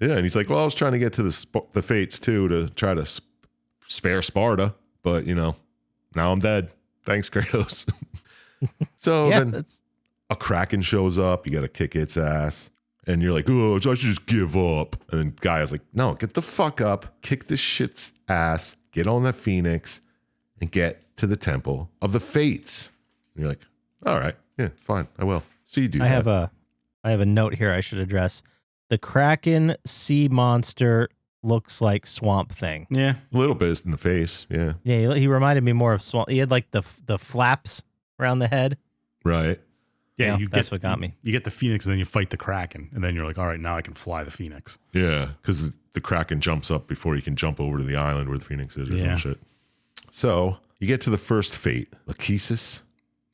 Yeah, and he's like, well, I was trying to get to the fates, too, to try to spare Sparta. But, now I'm dead. Thanks, Kratos. So then a Kraken shows up. You got to kick its ass. And you're like, oh, I should just give up. And then guy is like, no, get the fuck up. Kick this shit's ass. Get on that Phoenix. And get to the Temple of the Fates. And you're like, all right. Yeah, fine. I will. So you do that. I have a note here I should address. The Kraken sea monster looks like Swamp Thing. Yeah. A little bit in the face. Yeah. Yeah, he reminded me more of Swamp. He had like the flaps around the head. Right. Yeah, that's what got me. You get the Phoenix and then you fight the Kraken. And then you're like, all right, now I can fly the Phoenix. Yeah, because the Kraken jumps up before you can jump over to the island where the Phoenix is or some shit. So you get to the first fate, Lachesis.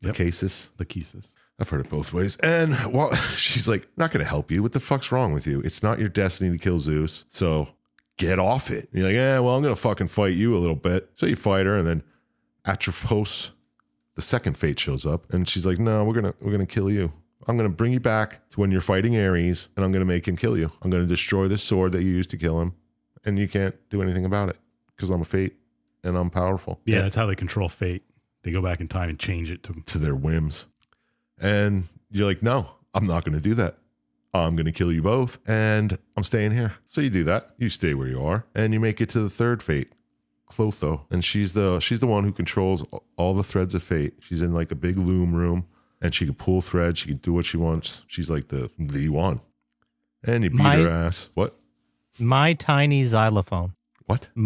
Lachesis. I've heard it both ways. And while she's like, not going to help you. What the fuck's wrong with you? It's not your destiny to kill Zeus. So get off it. And you're like, well, I'm going to fucking fight you a little bit. So you fight her, and then Atropos, the second fate, shows up, and she's like, no, we're gonna kill you. I'm going to bring you back to when you're fighting Ares, and I'm going to make him kill you. I'm going to destroy this sword that you used to kill him, and you can't do anything about it because I'm a fate and I'm powerful. Yeah, that's how they control fate. They go back in time and change it to their whims. And you're like, no, I'm not going to do that. I'm going to kill you both, and I'm staying here. So you do that. You stay where you are, and you make it to the third fate, Clotho. And she's the one who controls all the threads of fate. She's in like a big loom room, and she can pull threads. She can do what she wants. She's like the one. And you beat her ass. What? My tiny xylophone. What? For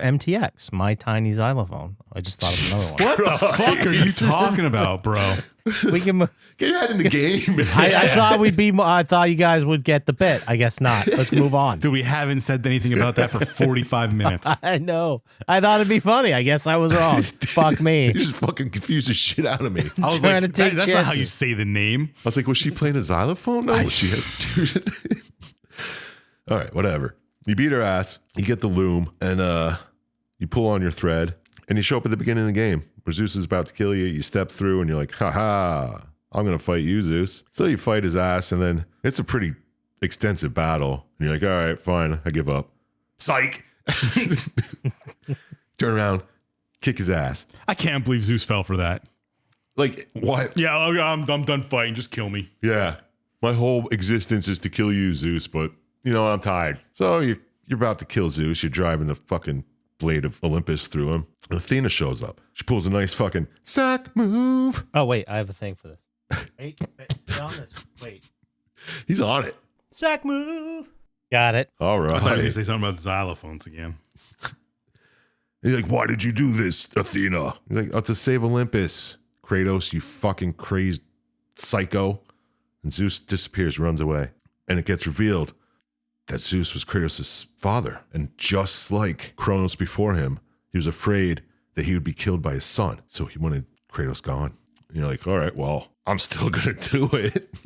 MTX, my tiny xylophone. I just thought of another one. What the fuck are you talking about, bro? We can. Get your head in the game, man. I thought we'd be. I thought you guys would get the bit. I guess not. Let's move on. Dude, we haven't said anything about that for 45 minutes. I know. I thought it'd be funny. I guess I was wrong. Fuck me. You just fucking confused the shit out of me. I was trying like, to take that's not how chances. you say the name. I was like, was she playing a xylophone? No, she had. All right, whatever. You beat her ass. You get the loom, and you pull on your thread, and you show up at the beginning of the game. Where Zeus is about to kill you. You step through, and you're like, "Ha! I'm gonna fight you, Zeus." So you fight his ass, and then it's a pretty extensive battle. And you're like, "All right, fine, I give up." Psych. Turn around, kick his ass. I can't believe Zeus fell for that. Like what? Yeah, I'm done fighting. Just kill me. Yeah, my whole existence is to kill you, Zeus. But you know I'm tired. So you're about to kill Zeus. You're driving the fucking blade of Olympus through him. Athena shows up. She pulls a nice fucking sack move. Oh wait, I have a thing for this. Wait, stay on this. Wait. He's on it. Sack move. Got it. All right. I thought you were going to say something about xylophones again. He's like, why did you do this, Athena? He's like, oh, to save Olympus. Kratos, you fucking crazed psycho. And Zeus disappears, runs away. And it gets revealed that Zeus was Kratos' father. And just like Kronos before him, he was afraid that he would be killed by his son. So he wanted Kratos gone. And you're like, all right, well, I'm still going to do it.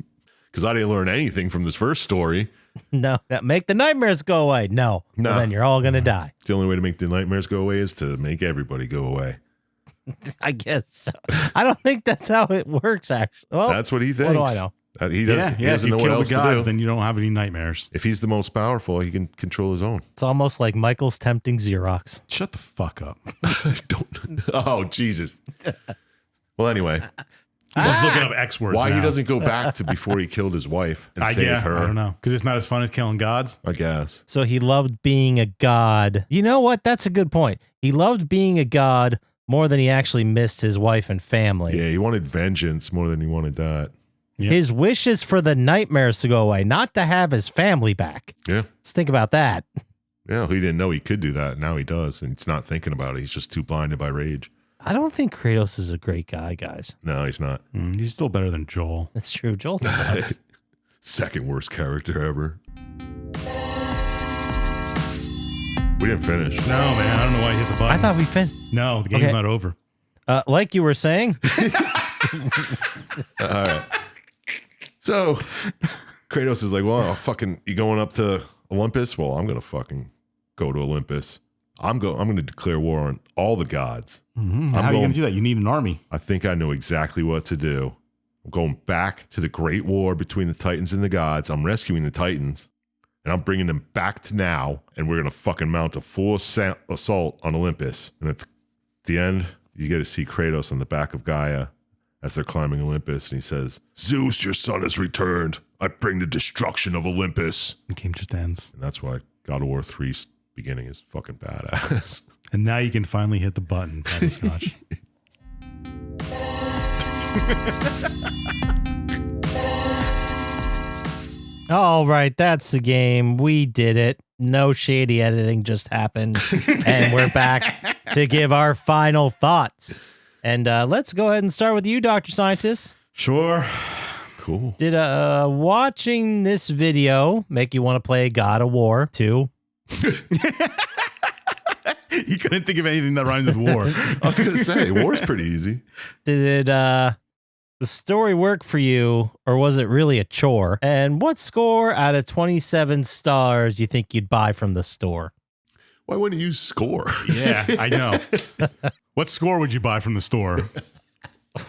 Because I didn't learn anything from this first story. No, make the nightmares go away. No. Well, then you're all going to die. The only way to make the nightmares go away is to make everybody go away. I guess so. I don't think that's how it works, actually. Well, that's what he thinks. What do I know? He doesn't if you know what kill else the to gods, do. then you don't have any nightmares. If he's the most powerful, he can control his own. It's almost like Michael's tempting Xerox. Shut the fuck up. Don't. Oh, Jesus. Well, anyway. Let's look up X words. Why now. he doesn't go back to before he killed his wife and save her? I don't know. Because it's not as fun as killing gods. I guess. So he loved being a god. You know what? That's a good point. He loved being a god more than he actually missed his wife and family. Yeah, he wanted vengeance more than he wanted that. Yep. His wish is for the nightmares to go away, not to have his family back. Yeah. Let's think about that. Yeah, he didn't know he could do that. Now he does. And he's not thinking about it. He's just too blinded by rage. I don't think Kratos is a great guy, guys. No, he's not. He's still better than Joel. That's true. Joel sucks. Second worst character ever. We didn't finish. No, man. I don't know why I hit the button. I thought we finished. No, the game's Okay. not over. Like you were saying. All right. So Kratos is like, well, fucking, you going up to Olympus? Well, I'm going to fucking go to Olympus. I'm going to declare war on all the gods. How are you going to do that? You need an army. I think I know exactly what to do. I'm going back to the great war between the Titans and the gods. I'm rescuing the Titans, and I'm bringing them back to now, and we're going to fucking mount a full assault on Olympus. And at the end, you get to see Kratos on the back of Gaia as they're climbing Olympus, and he says, Zeus, your son has returned. I bring the destruction of Olympus. The game just ends. And that's why God of War 3's beginning is fucking badass. And now you can finally hit the button, Poppascotch. All right, that's the game. We did it. No shady editing just happened. And we're back to give our final thoughts. And let's go ahead and start with you, Dr. Syintist. Sure. Cool. Did watching this video make you want to play God of War 2? You couldn't think of anything that rhymes with war. I was going to say, war's pretty easy. Did the story work for you, or was it really a chore? And what score out of 27 stars do you think you'd buy from the store? Why wouldn't you score? Yeah, I know. What score would you buy from the store?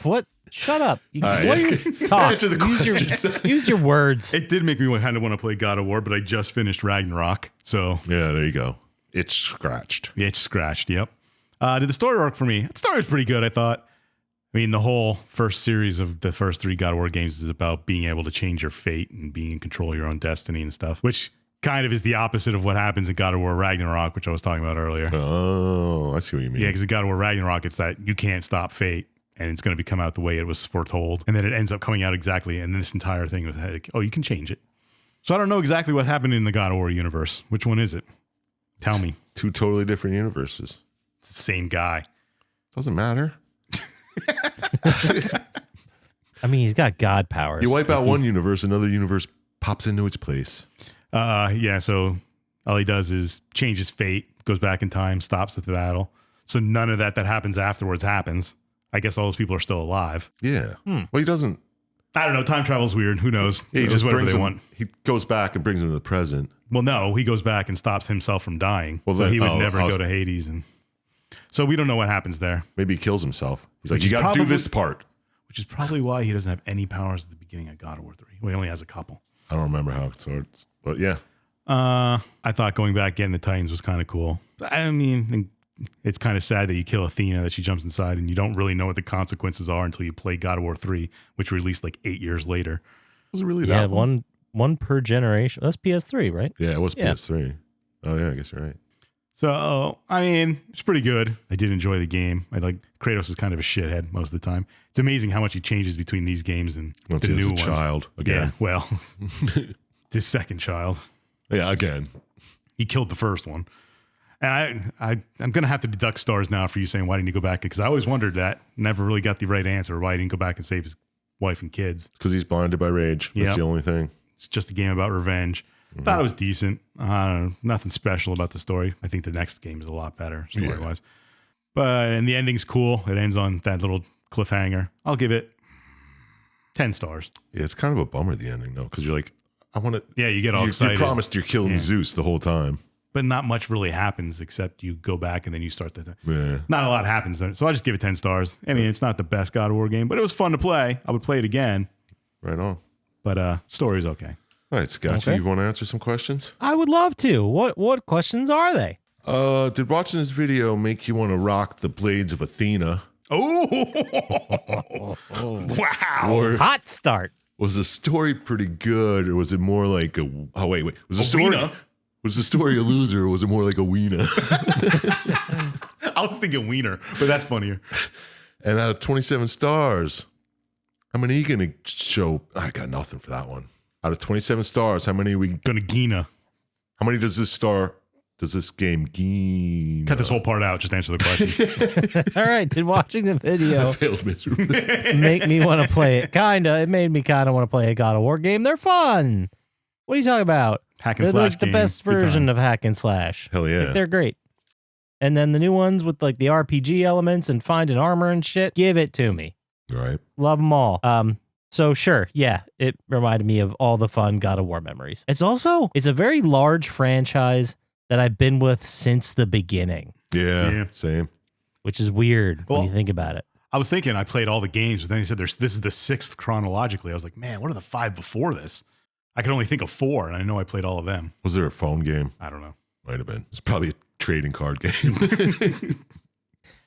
What? Shut up. right. What are you talk? Answer the questions. Use your words. It did make me kind of want to play God of War, but I just finished Ragnarok, so Yeah, there you go. It's scratched. it's scratched. Yep. Did the story work for me? The story was pretty good, I thought. I mean, the whole first series of the first 3 God of War games is about being able to change your fate and being in control of your own destiny and stuff, which kind of is the opposite of what happens in God of War Ragnarok, which I was talking about earlier. Oh, I see what you mean. Yeah, because in God of War Ragnarok, it's that you can't stop fate and it's going to come out the way it was foretold. And then it ends up coming out exactly. And this entire thing was like, oh, you can change it. So I don't know exactly what happened in the God of War universe. Which one is it? Tell me. 2 totally different universes. It's the same guy. Doesn't matter. I mean, he's got God powers. You wipe out one universe, another universe pops into its place. Yeah, so all he does is change his fate, goes back in time, stops the battle. So none of that happens afterwards happens. I guess all those people are still alive. Yeah. Well, he doesn't. I don't know. Time travel's weird. Who knows? He Just just whatever brings they him, want. He goes back and brings him to the present. Well, no, he goes back and stops himself from dying. Well, so then- he would oh, never I was- go to Hades. And so we don't know what happens there, Maybe he kills himself. He's like, Which you is got to do probably- this part. which is probably why he doesn't have any powers at the beginning of God of War 3. Well, he only has a couple. I don't remember how it starts, but yeah. I thought going back getting the Titans was kind of cool. I mean, it's kind of sad that you kill Athena, that she jumps inside, and you don't really know what the consequences are until you play God of War 3, which released like 8 years later. Was it really Yeah, that one? one per generation. That's PS3, right? Yeah, it was Yeah. PS3. Oh, yeah, I guess you're right. So, I mean, it's pretty good. I did enjoy the game. I like Kratos is kind of a shithead most of the time. It's amazing how much he changes between these games and Once the he new was a ones. child Yeah, again. well, his second child. Yeah, again. He killed the first one. And I'm going to have to deduct stars now for you saying, why didn't you go back? Because I always wondered that. Never really got the right answer. Why he didn't go back and save his wife and kids. Because he's blinded by rage. That's Yep. the only thing. It's just a game about revenge. Thought it was decent. Nothing special about the story. I think the next game is a lot better story-wise. And the ending's cool. It ends on that little cliffhanger. I'll give it 10 stars. Yeah, it's kind of a bummer, the ending, though, because you're like, I want to. Yeah, you get all You excited. promised you're killing Yeah. Zeus the whole time. But not much really happens except you go back and then you start the... Yeah. Not a lot happens there. So I just give it 10 stars. I mean, it's not the best God of War game, but it was fun to play. I would play it again. Right on. But story's okay. All right, Scott, Okay. you want to answer some questions? I would love to. What questions are they? Did watching this video make you want to rock the blades of Athena? Oh! Wow! Or Hot start. was the story pretty good, or was it more like a? Oh wait, was the story? wiener? Was the story a loser, or was it more like a wiener? I was thinking wiener, but that's funnier. And out of 27 stars, how many are you gonna show? I got nothing for that one. Out of 27 stars, how many Gonna Gina. How many does this game gain? Cut this whole part out. Just answer the question. All right. Did watching the video Failed miserably. make me want to play it? Kinda. It made me kind of want to play a God of War game. They're fun. What are you talking about? Hack and They're slash like the game. best Good version time. of hack and slash. Hell yeah. They're great. And then the new ones with like the RPG elements and finding armor and shit. Give it to me. All right. Love them all. So sure, yeah, it reminded me of all the fun God of War memories. It's a very large franchise that I've been with since the beginning, Yeah. Same. which is weird when Well, you think about it. I was thinking I played all the games, but then he said this is the 6th chronologically. I was like, man, what are the 5 before this? I could only think of 4, and I know I played all of them. Was there a phone game? I don't know. Might have been. It's probably a trading card game.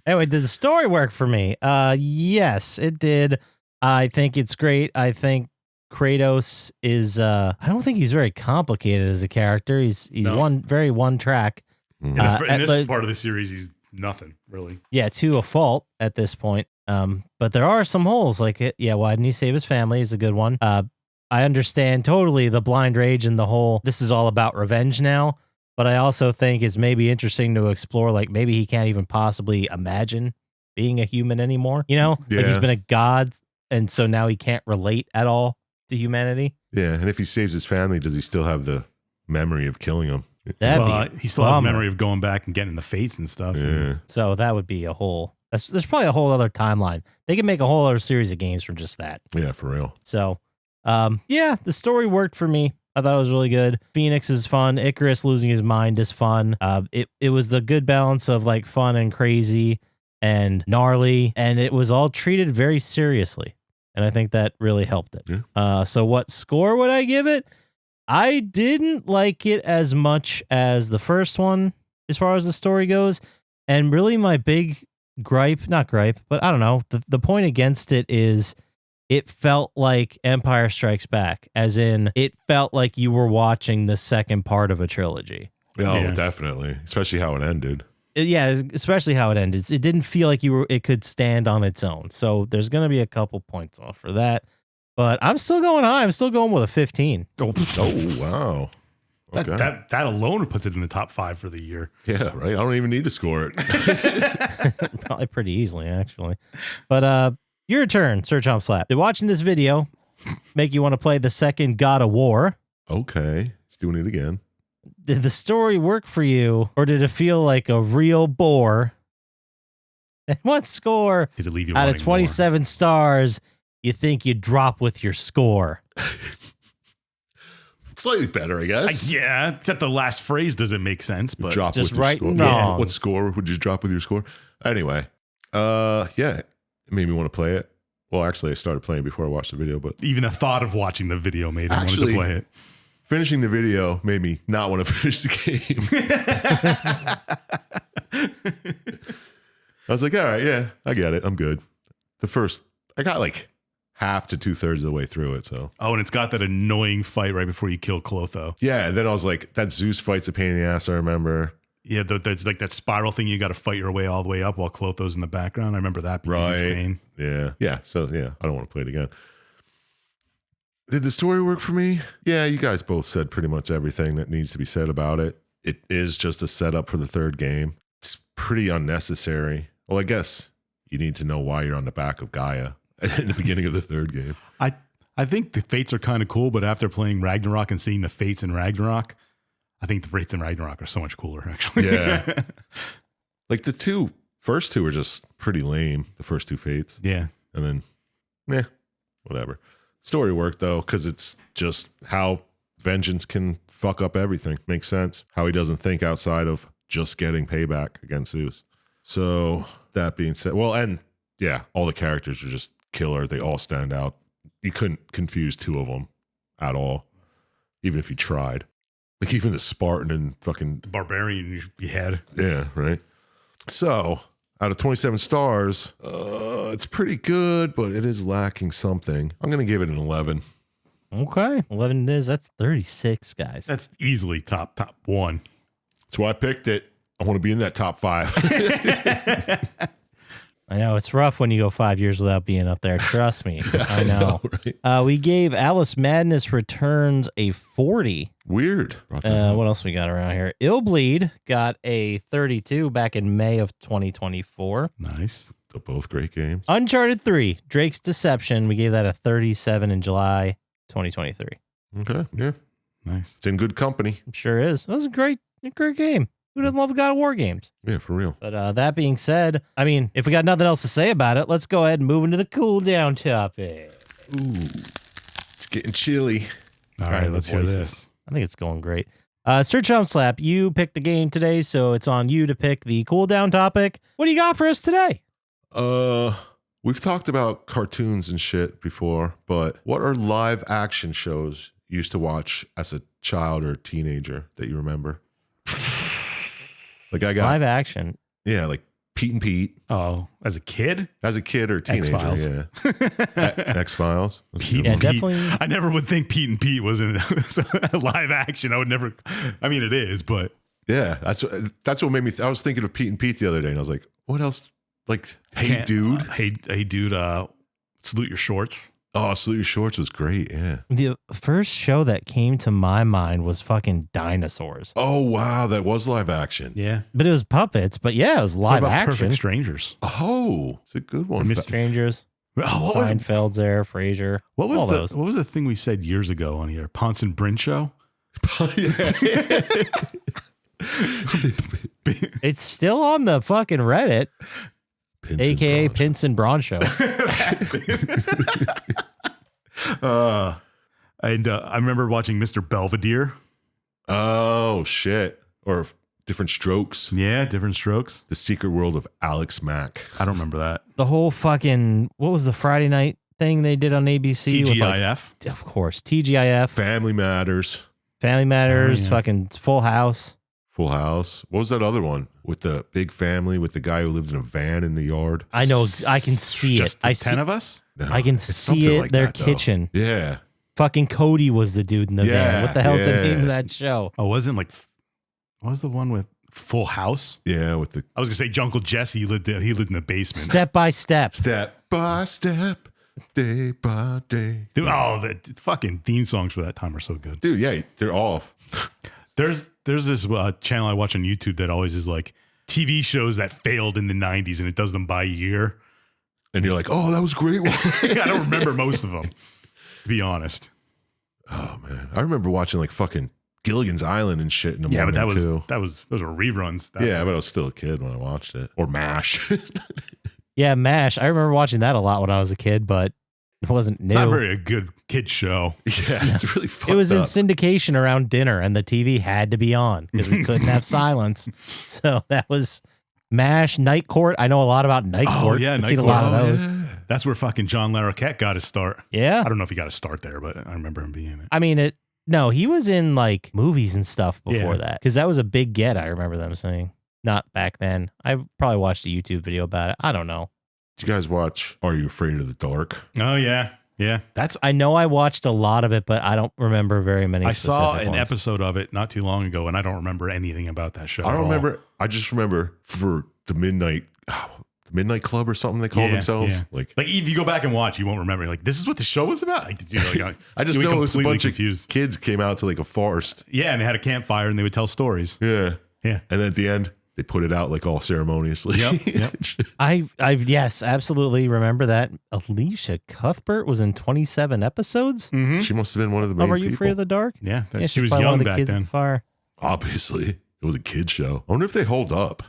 Anyway, did the story work for me? Yes, it did. I think it's great. I think Kratos is I don't think he's very complicated as a character. He's No. very one track. In this but- part of the series, he's nothing, really. Yeah, to a fault at this point. But there are some holes. Like, why didn't he save his family? Is a good one. I understand totally the blind rage and the whole. This is all about revenge now. But I also think it's maybe interesting to explore. Like, maybe he can't even possibly imagine being a human anymore. You know, like he's Yeah. been a god, and so now he can't relate at all to humanity. Yeah. And if he saves his family, does he still have the memory of killing them? That'd be He still has a bummer. memory of going back and getting in the fates and stuff. Yeah. So that would be a whole. There's probably a whole other timeline. They could make a whole other series of games from just that. Yeah, for real. So, yeah, the story worked for me. I thought it was really good. Phoenix is fun. Icarus losing his mind is fun. It was the good balance of like fun and crazy and gnarly, and it was all treated very seriously. And I think that really helped it. Yeah. So what score would I give it? I didn't like it as much as the first one as far as the story goes. And really my big not gripe, but I don't know. The point against it is it felt like Empire Strikes Back, as in it felt like you were watching the second part of a trilogy. Oh, definitely. Especially how it ended. Yeah, especially how it ended. It didn't feel like it could stand on its own. So there's going to be a couple points off for that. But I'm still going high. I'm still going with a 15. Oh wow. Okay. That alone puts it in the top 5 for the year. Yeah, right. I don't even need to score it. Probably pretty easily, actually. But your turn, Sir Chump Slap. Did watching this video make you want to play the second God of War? Okay. He's doing it again. Did the story work for you, or did it feel like a real bore? And what score Did it leave you out of wanting 27 stars you think you'd drop with your score? Slightly better, I guess. Yeah, except the last phrase doesn't make sense. But Drop just with your right score. and Yeah. wrongs. What score would you drop with your score? Anyway, yeah, it made me want to play it. Well, actually, I started playing before I watched the video, but even the thought of watching the video made me want to play it. Finishing the video made me not want to finish the game. I was like, all right, yeah, I get it. I'm good. I got like half to 2/3 of the way through it. So, Oh, and it's got that annoying fight right before you kill Clotho. yeah. And then I was like, that Zeus fight's a pain in the ass. I remember. Yeah, that's like that spiral thing. You got to fight your way all the way up while Clotho's in the background. I remember that being a pain. Yeah. Yeah. So, yeah, I don't want to play it again. Did the story work for me? Yeah, you guys both said pretty much everything that needs to be said about it. It is just a setup for the third game. It's pretty unnecessary. Well, I guess you need to know why you're on the back of Gaia in the beginning of the third game. I think the fates are kind of cool, but after playing Ragnarok and seeing the fates in Ragnarok, I think the fates in Ragnarok are so much cooler, actually. Yeah. Like the first two are just pretty lame, the first two fates. Yeah. And then, whatever. Story worked though, because it's just how vengeance can fuck up everything. Makes sense. How he doesn't think outside of just getting payback against Zeus. So that being said, well, and yeah, all the characters are just killer. They all stand out. You couldn't confuse two of them at all, even if you tried. Like even the Spartan and fucking The barbarian you had. yeah, right. So out of 27 stars, it's pretty good, but it is lacking something. I'm gonna give it an 11. Okay. 11 it is. That's 36, guys. That's easily top one. That's why I picked it. I want to be in that top 5. I know. It's rough when you go 5 years without being up there. Trust me. I know. Right? We gave Alice Madness Returns a 40. Weird. What else we got around here? Illbleed got a 32 back in May of 2024. Nice. They're both great games. Uncharted 3, Drake's Deception. We gave that a 37 in July 2023. Okay, yeah. Nice. It's in good company. Sure is. That was a great game. Who doesn't love God of War games? Yeah, for real. But that being said, I mean, if we got nothing else to say about it, let's go ahead and move into the cool down topic. Ooh, it's getting chilly. All right, let's hear this. I think it's going great. Sir Chump Slap, you picked the game today, so it's on you to pick the cool down topic. What do you got for us today? We've talked about cartoons and shit before, but what are live action shows you used to watch as a child or a teenager that you remember? Like I got Live action. Yeah, like Pete and Pete. Oh, as a kid? As a kid or teenager, X-Files. yeah. X-Files. Pete Yeah, and definitely. Pete. I never would think Pete and Pete was in live action. I would never. I mean, it is, but Yeah, that's what made me. I was thinking of Pete and Pete the other day, and I was like, what else? Like, hey, dude. Hey, dude. Salute your shorts. Oh, Salute Your Shorts was great. Yeah. The first show that came to my mind was fucking Dinosaurs. Oh wow, that was live action. Yeah. But it was puppets. But yeah, it was live What about action. Perfect Strangers? Oh, it's a good one. Strangers, Oh, what, Seinfeld's there, Frasier. what was all the those. what was the thing we said years ago on here? Ponce and Bryn show. It's still on the fucking Reddit, aka Pince and Braun show. And I remember watching Mr. Belvedere. Oh shit! Or Different Strokes. Yeah, Different Strokes. The Secret World of Alex Mack. I don't remember that. The whole fucking, what was the Friday night thing they did on ABC? with, like, TGIF. of course, TGIF, Family Matters. Family Matters, Oh, yeah. fucking Full House. Full House. What was that other one with the big family with the guy who lived in a van in the yard? I know. I can see Just it. the I 10 see, of us? No, I can it's see something it. like Their that, though. kitchen. Yeah. Fucking Cody was the dude in the van. What the hell's the Yeah. name of that show? Oh, wasn't like, what was the one with Full House? Yeah, with the I was going to say Uncle Jesse, he lived in the basement. Step by Step. step by step, day by day. Dude, oh, the fucking theme songs for that time are so good. Dude, yeah, they're all. There's this channel I watch on YouTube that always is like TV shows that failed in the 90s and it does them by year. And you're like, oh, that was a great one. I don't remember most of them, to be honest. Oh, man. I remember watching like fucking Gilligan's Island and shit in the Yeah, but morning, too. those were reruns. Yeah, but I was still a kid when I watched it. Or MASH. Yeah, MASH. I remember watching that a lot when I was a kid, but it wasn't new. It's not very a good kid show. Yeah, it's really fucked It was in up. syndication around dinner, and the TV had to be on because we couldn't have silence. So that was MASH, Night Court. I know a lot about Night Court. yeah, I've Night seen Court. a lot of Oh, those. yeah. That's where fucking John Larroquette got his start. Yeah. I don't know if he got a start there, but I remember him being in it. I mean, no, he was in like movies and stuff before Yeah. that because that was a big get. I remember them saying. Not back then. I probably watched a YouTube video about it. I don't know. Did you guys watch Are You Afraid of the Dark? Oh, yeah. Yeah. I know I watched a lot of it, but I don't remember very many. I saw specific an ones. episode of it not too long ago, and I don't remember anything about that show. I at don't all. remember. I just remember for the Midnight Club or something they call Yeah, themselves. yeah. Like if you go back and watch, you won't remember. You're like, this is what the show was about? Like, I just you'll be know it was a completely bunch of kids came out to like a forest. Yeah, and they had a campfire, and they would tell stories. Yeah. Yeah. And then at the end, they put it out like all ceremoniously. Yep. I yes, absolutely remember that. Alicia Cuthbert was in 27 episodes. She must have been one of the main Of Are You people. Afraid of the Dark? Yeah, Yeah, she was probably young one of the back kids then. at the fire. Obviously. It was a kid show. I wonder if they hold up.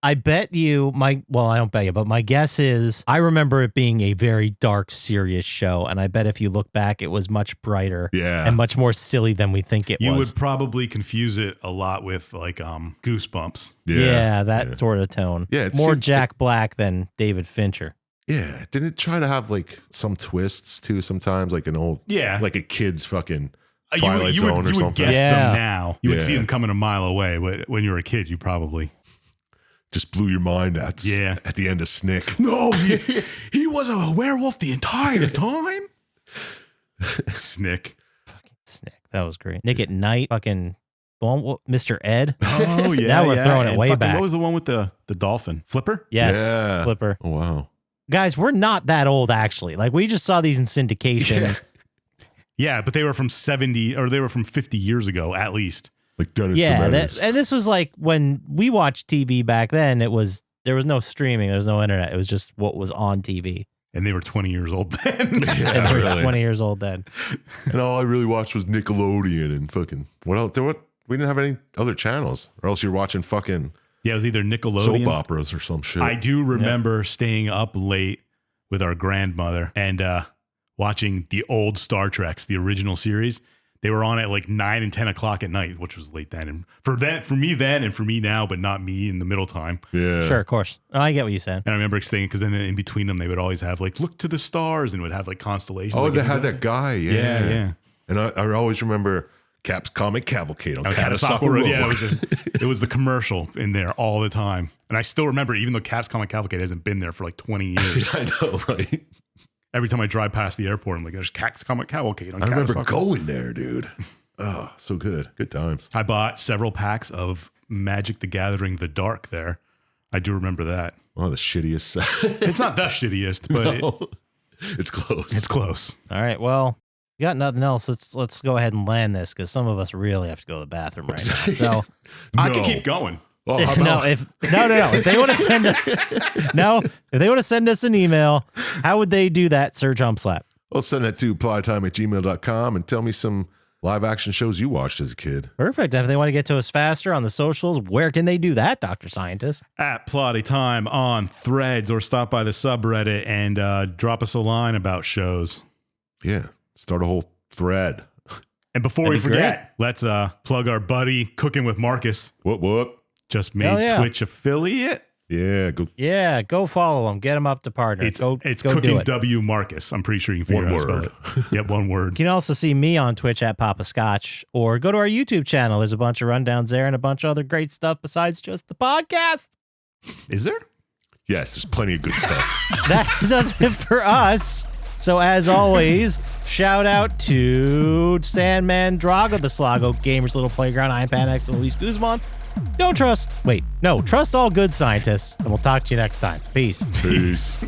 I bet you I don't bet you, but my guess is I remember it being a very dark, serious show. And I bet if you look back, it was much brighter Yeah. and much more silly than we think it You was. would probably confuse it a lot with like Goosebumps. Yeah, that sort of tone. Yeah, it more seemed- Jack Black than David Fincher. Yeah. Didn't it try to have like some twists too sometimes? Like an old, Yeah. like a kid's fucking You Twilight Zone or would something. guess Yeah. them now. You would see Yeah. them coming a mile away, but when you were a kid, you probably. Just blew your mind at the end of Snick. No, he was a werewolf the entire time. Snick. Fucking Snick. That was great. Nick at Night. Fucking Mr. Ed. Oh yeah, Now we're throwing it And way fucking, back. What was the one with the dolphin? Flipper? Yes. Yeah. Flipper. Oh, wow. Guys, we're not that old, actually. Like, we just saw these in syndication. Yeah, but they were from 70 or they were from 50 years ago at least. Like Dennis the Yeah, Menace. and this was like when we watched TV back then. There was no streaming, there was no internet. It was just what was on TV, And they were 20 years old then. and they were really. 20 years old then. And all I really watched was Nickelodeon and fucking what else? We didn't have any other channels, or else you're watching fucking Yeah, it was either soap Nickelodeon. operas or some shit. I do remember staying up late with our grandmother and watching the old Star Treks, the original series. They were on at like 9 and 10 o'clock at night, which was late then. And for me then and for me now, but not me in the middle time. Yeah. Sure, of course. Oh, I get what you said. And I remember staying because then in between them, they would always have like, look to the stars and would have like constellations. Oh, like, they had that guy. Yeah. Yeah. And I always remember Cap's Comic Cavalcade on Catasauqua Catasauqua Road. Yeah, it was the commercial in there all the time. And I still remember, even though Cap's Comic Cavalcade hasn't been there for like 20 years. I know, right? Every time I drive past the airport, I'm like, there's Cap's Comic Cavalcade on I remember Catasauqua. going there, dude. Oh, so good. Good times. I bought several packs of Magic the Gathering The Dark there. I do remember that. Oh, the shittiest. It's not the shittiest, but It's close. it's close. All right, well, you got nothing else. Let's go ahead and land this because some of us really have to go to the bathroom right now. So I No. can keep going. Oh, how no, about, if they want to send us if they want to send us an email, how would they do that, Sir Chump Slap? well, send that to plottytime@gmail.com and tell me some live action shows you watched as a kid. Perfect. If they want to get to us faster on the socials, where can they do that, Dr. Scientist? At Plotty Time on Threads, or stop by the subreddit and drop us a line about shows. Yeah. Start a whole thread. And before That'd we be forget, let's plug our buddy Cooking with Marcus. Whoop, whoop. Just made Hell yeah. Twitch affiliate. Yeah, go. Yeah, go follow him. Get him up to partner. It's go Cooking do it. W Marcus. I'm pretty sure you can figure One out how to spell it. Yep, one You word. can also see me on Twitch at Poppascotch, or go to our YouTube channel. There's a bunch of rundowns there and a bunch of other great stuff besides just the podcast. Is there? Yes, there's plenty of good stuff. That does it for us. So as always, shout out to Sandman Drago, the Slago Gamers Little Playground. I'm Panax and Luis Guzman. Trust all good scientists, and we'll talk to you next time. Peace. Peace.